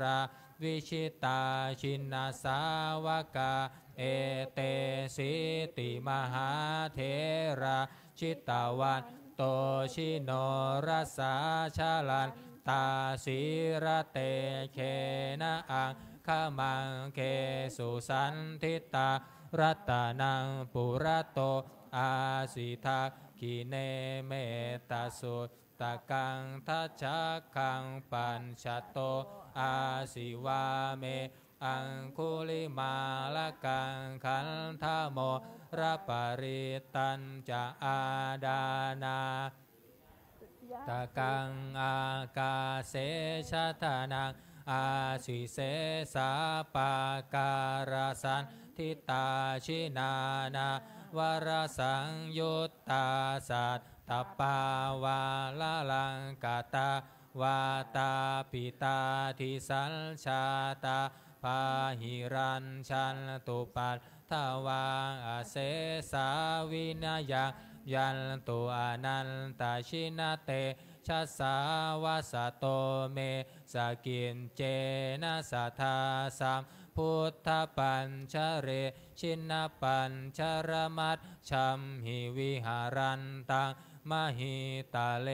ราวิชิตาชินนาสาวกาเอเตสิติมหาเทราชิตาวันโตชิโนรัสสาชาลันตาสีระเตเคนะอังขมังเคสุสันทิตารัตนังปุระโตอาสิทากิเนเมตาสุตะกังทัชะคังปัญชโตอาสิวาเมอังคุลิมาลกังขันธโมระปริตันจะอาดานาตะกังอากาเสชะทานังอาสิเสสาปาการสันทิตาชินานาวรสังยุตตาสัตตปาวาลลังกาตาวาตาปิตาทิสัญชาตาพาหิรัญชันตุปัตถวาอเสสาวินายัง ยันตุอนันตชินาเตชัสสาวาสโตเมสกินเจนะสัทธาสัมพุทธปัญชเรชินปัญชรมัตชัมหิวิหารันตังมหิตาเล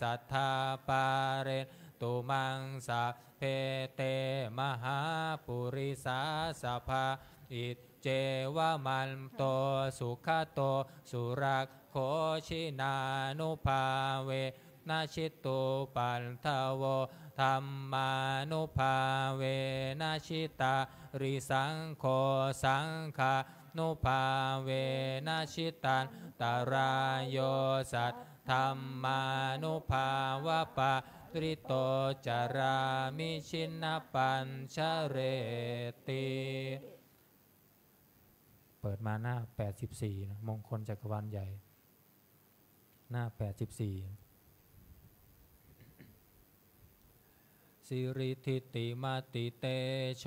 สัทธาปาเรตุมังสะเพเตมหาปุริสาสภาอิเจวะมันโตสุขโตสุรักโขชินานุภาเวนาชิตุปันทโวธรรมานุภาเวนะชิตาริสังโฆสังฆานุภาเวนะชิตันตารายโยสัตธรรมานุภาวะปะริโตจารามิชินปัญชเรติเปิดมาหน้า84นะมงคลจักรวาลใหญ่หน้า84สิริทิติมาติเตโช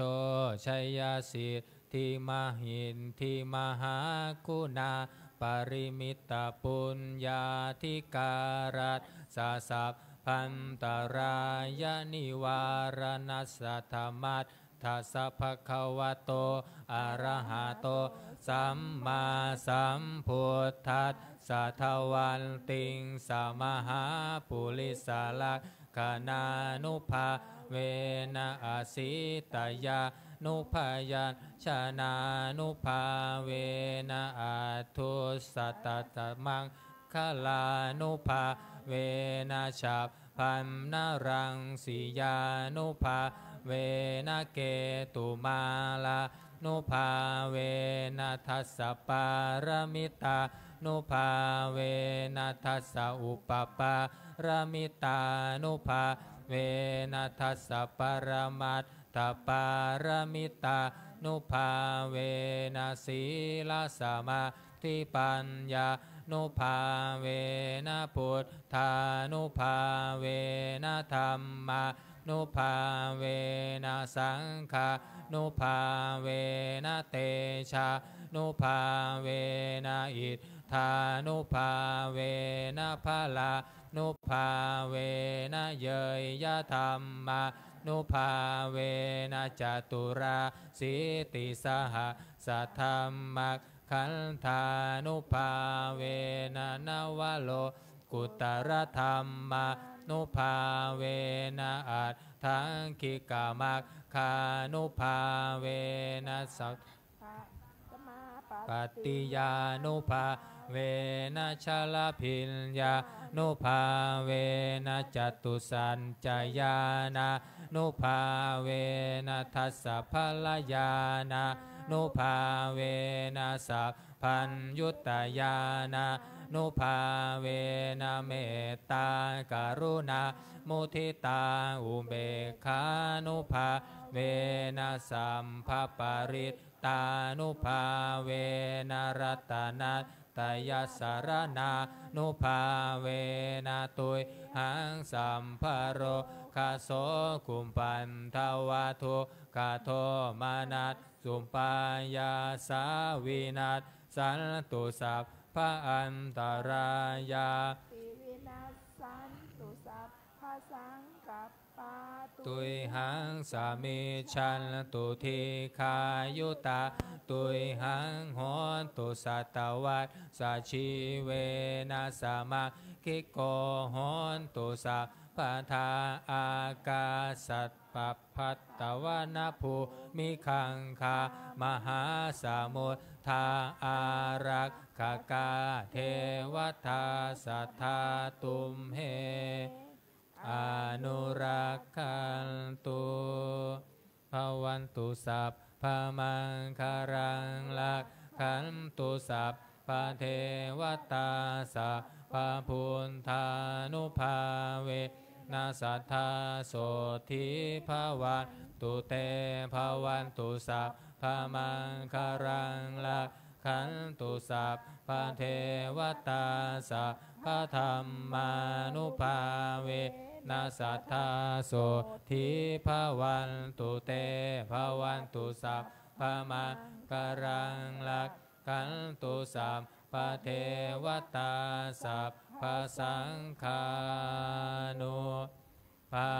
ชัยยสิทธิมหินทิมหาคุณาปริมิตปุญญาธิการัสสะสัพพันตรายนิวารณัสสะธรรมัสทัสสะภะคะวะโตอะระหะโตสัมมาสัมพุทธัสสะทวันติงสมหาปุริสลักขณานุภาเวนะอาสิตายานุภายัญชนะนุภาเวนะอัตถุสัตตะมังคลานุภาเวนะฉัพพันนรังสียานุภาเวนะเกตุมาลานุภาเวนะทัสสะปารมิตานุภาเวนะทัสสะอุปปารมิตานุภาเวนะทัสสะปรมัตถปารมิตานุภาเวนะศีลสมาธิปัญญานุภาเวนะพุทธานุภาเวนะธรรมานุภาเวนะสังฆานุภาเวนะเตชะนุภาเวนะอิทธานุภาเวนะพลานุภาเวนะเยยยะธรรมานุภาเวนะจตุราสิติสหสัทธรรมักขันธานุภาเวนะนวโลกุตรธรรมานุภาเวนะอัตถังคิกามักขานุภาเวนะสัพปฏิยานุภาเวนะชลพิญญานุภาเวนะจตุสัญจายานานุภาเวนะทัสสะพลายานานุภาเวนะสัพพัญยุตตายานานุภาเวนะเมตตากรุณามุทิตาอุเบกขานุภาเวนะสัมภปริตตานุภาเวนะรัตนาตยสารนานุภาเวนะตุยหังสัมภโรคาโสกุมปันทวาทุกาโทมานัสสุปายาสาวินัสสันตุสัพพะอันตรายาติวินัสสันตุสัพพะสังกัปปาตุยหังสามิชันตุทิขายุตาตุยหังโหนตุสัตวัตสัชีเวนะสมาคิโกโหนตุสัพพะทาอากาสัตปัปพัตตวนาภูมิขังคามหาสมุทธาอารักขกาเทวทาสัทธาตุมเหอนุรักขันตุภวันตุสัพพมังคารังลักขันตุสัพพเทวตาสัพพพุทธานุภาเวนะสัทธาโสธิภวันตุเตภวันตุสัพพมังคารังลักขันตุสัพพเทวตาสัพพธรรมานุภาเวนะสัทธาโสธิภวันตุเตภวันตุสัพพมังคารังลักขันตุสัพพ ปเทวตาสัพพสังฆานุภา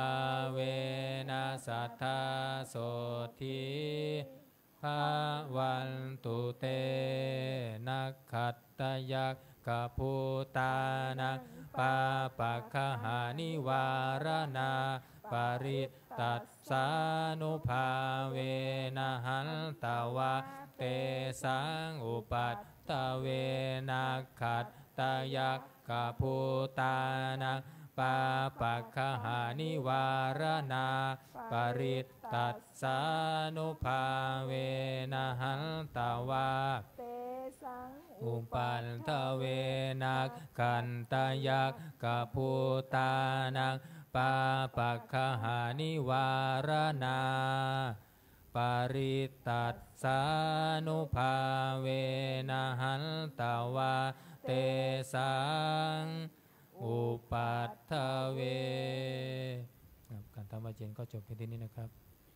เวนัสสัทธาโสทิภาวันตุเตนักขัตตยักขภูตานังปาปัคหานิวารณาปริตัสสานุภาเวนะหันตวะเตสังอุปัตตเวนักขัตตยักขภูตานังปาปัคหานิวารณาปริตัสสานุภาเวนะหันตวะเตสัง อุปันทเวนักขันตยักขภูตานังปาปัคหานิวารณาปริตัสสานุภาเวนะหันตวะเตสังอุปัฏฐเวการทำวัจเจนก็จบเพียงเท่านี้นะครับ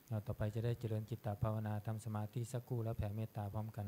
เราต่อไปจะได้เจริญจิตตภาวนาทำสมาธิสักครู่แล้วแผ่เมตตาพร้อมกัน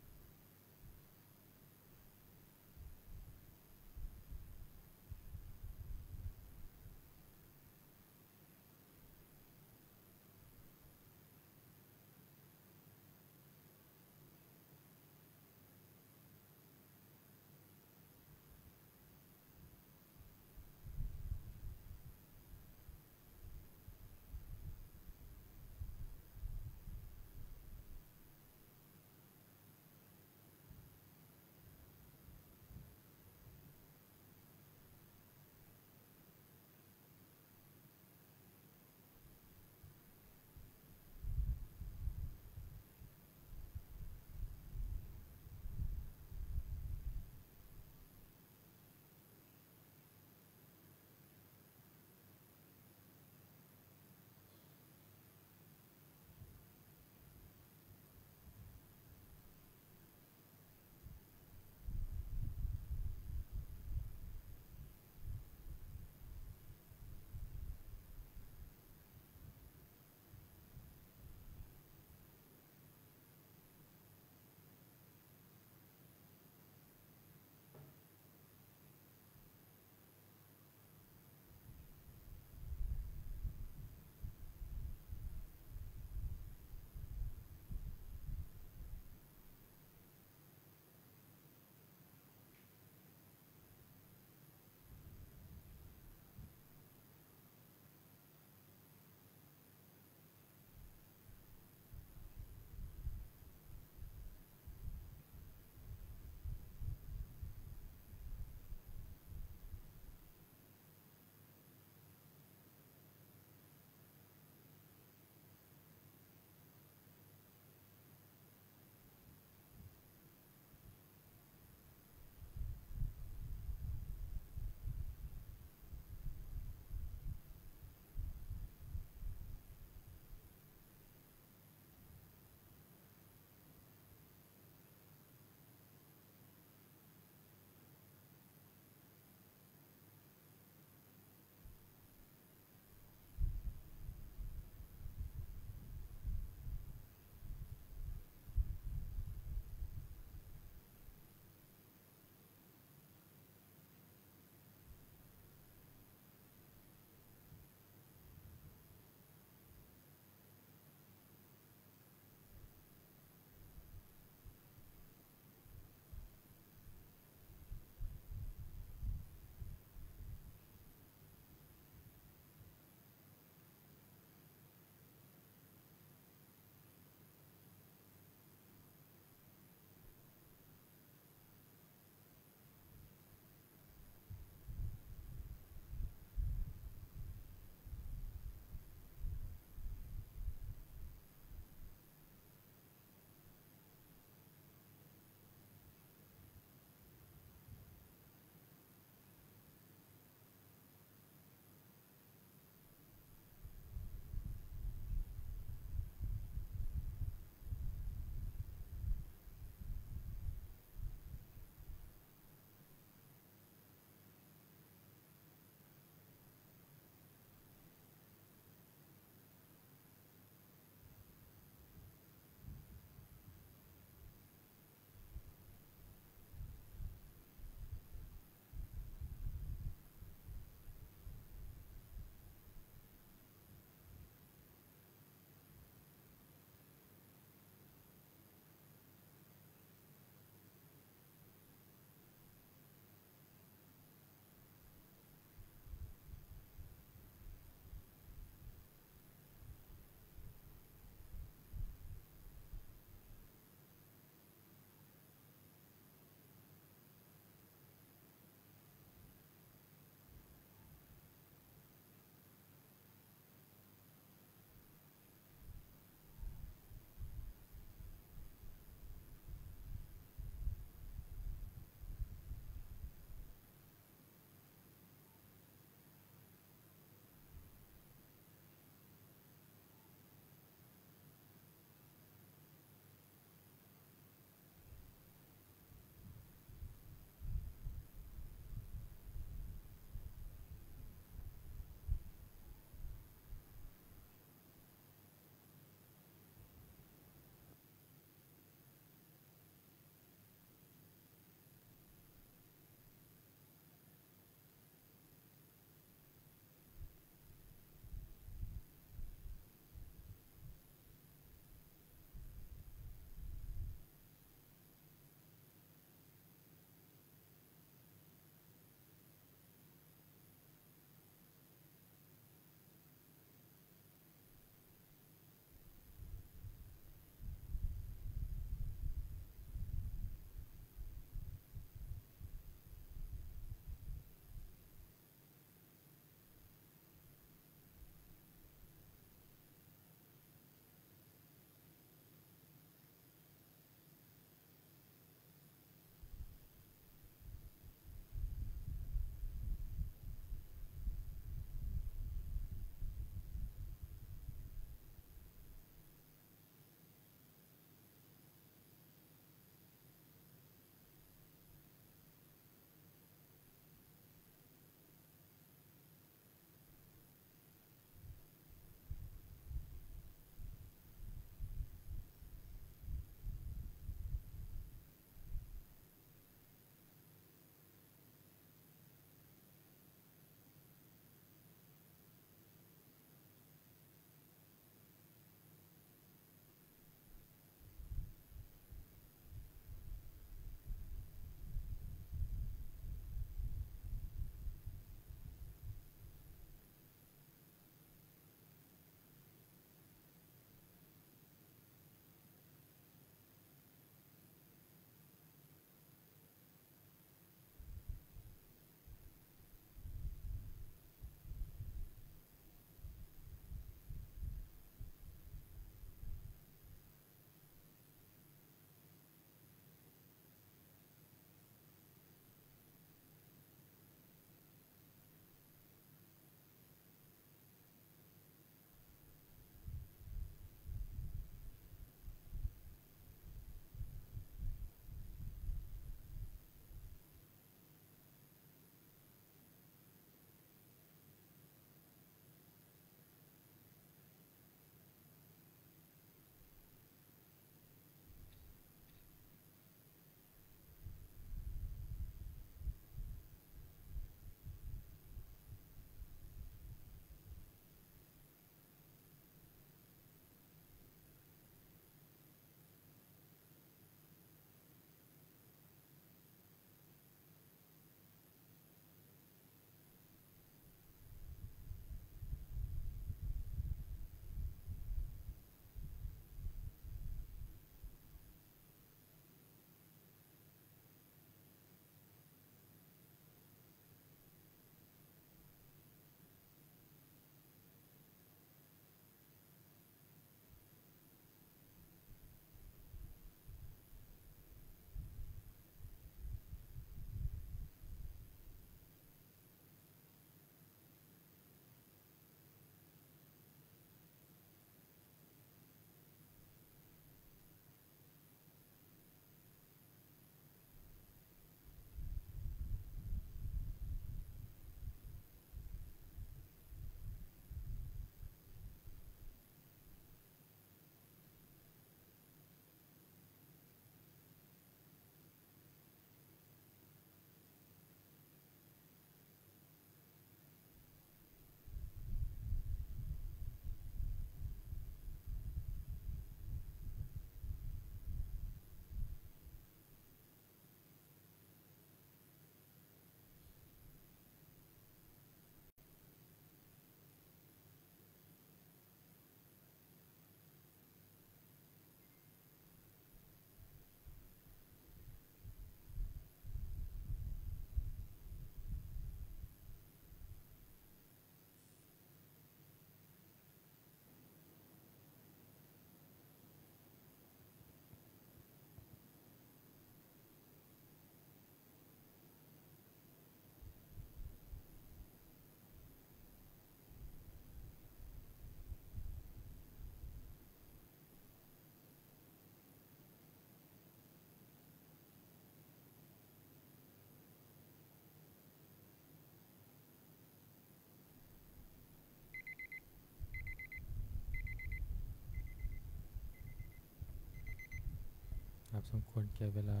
ครับสมควรแก่เวลา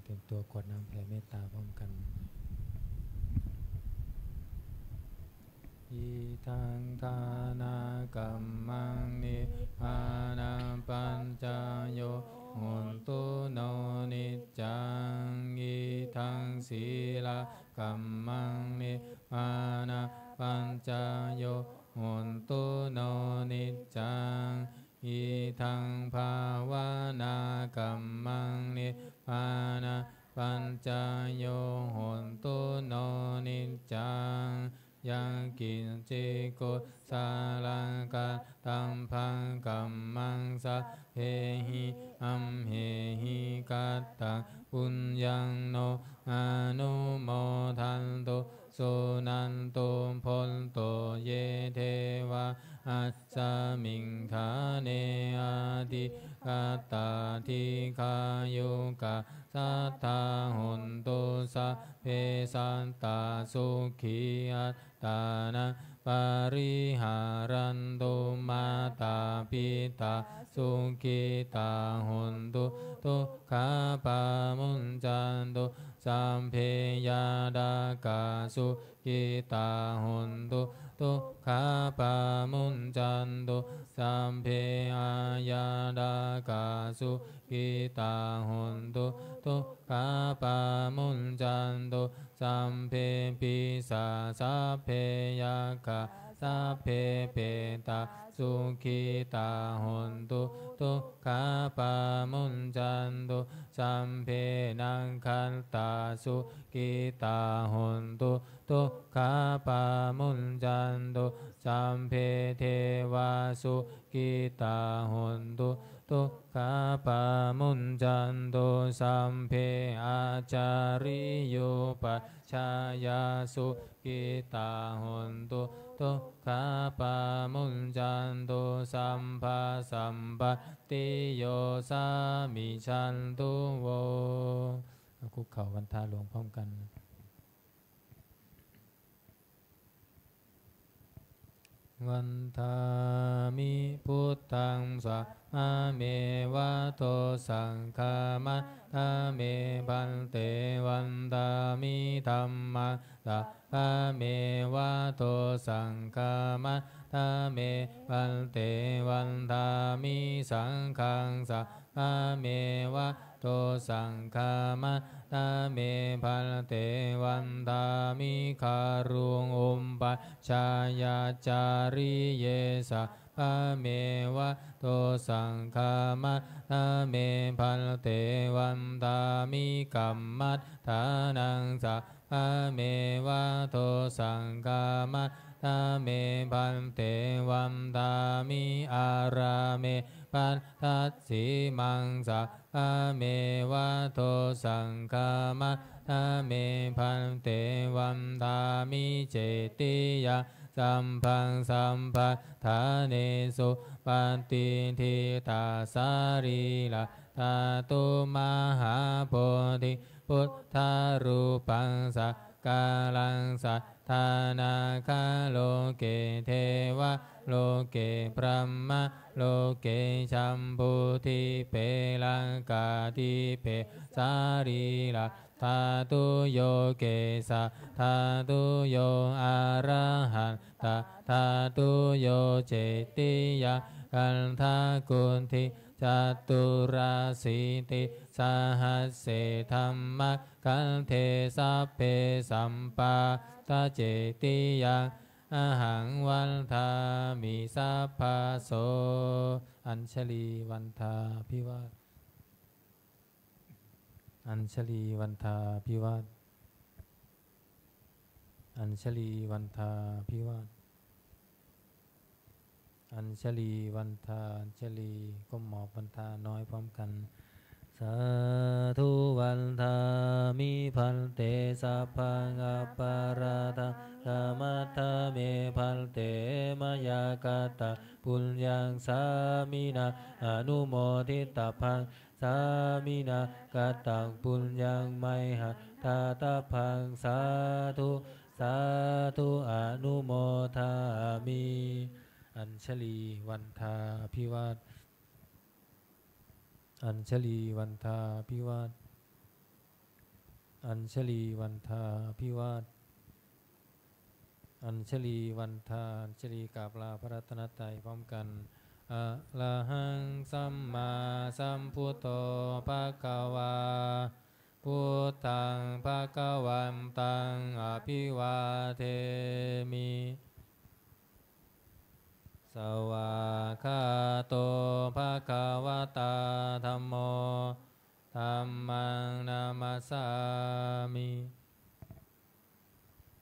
เตรียมตัวกรวดน้ำแผ่เมตตาพร้อมกันอิทังทานากรรมังนิพพานังปัญจโยโหนตุโนนิจจังอิทังศีลกัมมังนิพพานังปัญจโยโหนตุโนนิจจังอิทังภาวนากัมมังนิพพานังปัญจโยโหนตุโนนิจจังยังกินจิกุสาลังกาตัมพังกัมมังสะเพหิอัมเหหิกัตตังปุญญังโนอนุโมทันตุสุนันตุพลโตเยเทวะอัสสมิงคาเนอาติกัตตาทิคายุกะสัทธาหุนตุสัพเพสันตาสุขีอัตตานังปริหารันตุมาตาปิตาสุขิตาหุนตุทุกขาปามุญจันตุสัมเพยาดากาสุขิตาหุนตุทุกขาปามุญจันตุสัมเพอายาดากาสุขิตาหุนตุทุกขาปามุญจันตุสัมเพปิสาสัพเพยากาสัพเพเปตาสุขิตาหุนตุทุกขาปามุญจันตุสัมเพนังคันตาสุขิตาหุนตุทุกขาปามุญจันตุสัมเพเทวาสุขิตาหุนตุทุกขาปามุญจันตุสัมเพอาจาริโยปัชฌายาสุขิตาหุนตุทุกขาปามุญจันตุสัมภาสัมปติโยสามิชันตุโวคุกเข่าวันทาหลวงพร้อมกันวันทามิพุทธังสัมมาเมวะโตสังฆามัตถาเมพันเตวันทามิธัมมังสัพพะเมวะโตสังฆามัตถาเมพันเตวันทามิสังฆังสัพพะเมวะโตสังฆามัตถาเมพันเตวันทามิคารุงอุมปัชฌายาจาริเยสัพพะเมวะโตสังฆามัตถาเมพันเตวันทามิกัมมัตถานังสัพพะเมวะโตสังฆามัตถาเมพันเตวันทามิอาราเมปันทัสสิมังสัพพะเมวะโตสังฆามัตถาเมพันเตวันทามิเจติยาสัมพังสัมปัฏฐาเนสุปฏิทิตาสารีละธาตุมหาโพธิพุทธารูปังสักกาลังสัทธานาคาโลเกเทวะโลเกพระมะโลเกชัมพูทิเปลังกาทิเปสารีละธาตุโยเกสะธาตุโยอะระหันตะธาตุโยเจติยะกันทากุณทิจัตุราสีติสหัสเสธัมมะกันเทสัพเพสัมปาตาเจติยังอหังวันทามิสัพพะโสอัญชลีวันทาพิวาทอัญชลีวันทาพิวาทอัญชลีวันทาพิวาทอัญชลีวันทาอัญชลีก้มหมอบวันทาน้อยพร้อมกันสาธุวันทามิพันเตสัพพังอปาราทังธรรมัทธเมพันเตมยากตาปุญญังสามินาอนุโมทิตาพัง สามินากตังปุญญังไมหัตถาตพังสาธุสาธุอนุโมทามิอัญชลีวันทาภิวาทอัญชลีวันทาภิวาทอัญชลีวันทาภิวาทอัญชลีวันทาอัญชลีกราบลาพระรัตนตรัยพร้อมกันอะระหังสัมมาสัมพุทโธภะคะวาพุทธังภะคะวันตังอภิวาเทมิสวากขาโตภะคะวะตาธัมโมธัมมังนามัสสามิ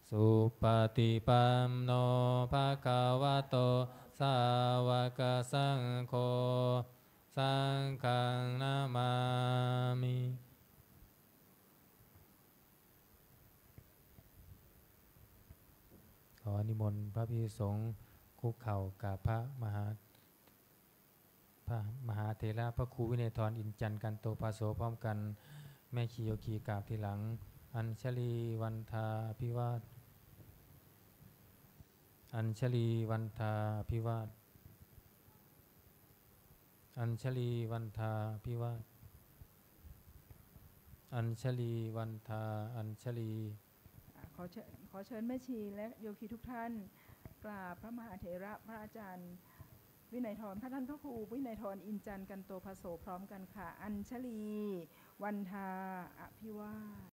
สุปฏิปันโนภะคะวะโตสาวกสังโฆสังฆังนามามิขอนิมนต์พระภิกษุสงฆ์คุกเข่ากราบพระมหาเถระพระครูวินัยธรอินจันทร์กันโตภาโสพร้อมกันแม่ชีโยคีกราบทีหลังอัญชลีวันทาภิวาทอัญชลีวันทาภิวาทอัญชลีวันทาภิวาทอัญชลีวันทาอัญชลีขอเชิญแม่ชีและโยคีทุกท่านกราบพระมหาเถระพระอาจารย์วินัยธรท่านพระครูวินัยธรอินจันทร์กันโตภาโสพร้อมกันค่ะอัญชลีวันทาอภิวาท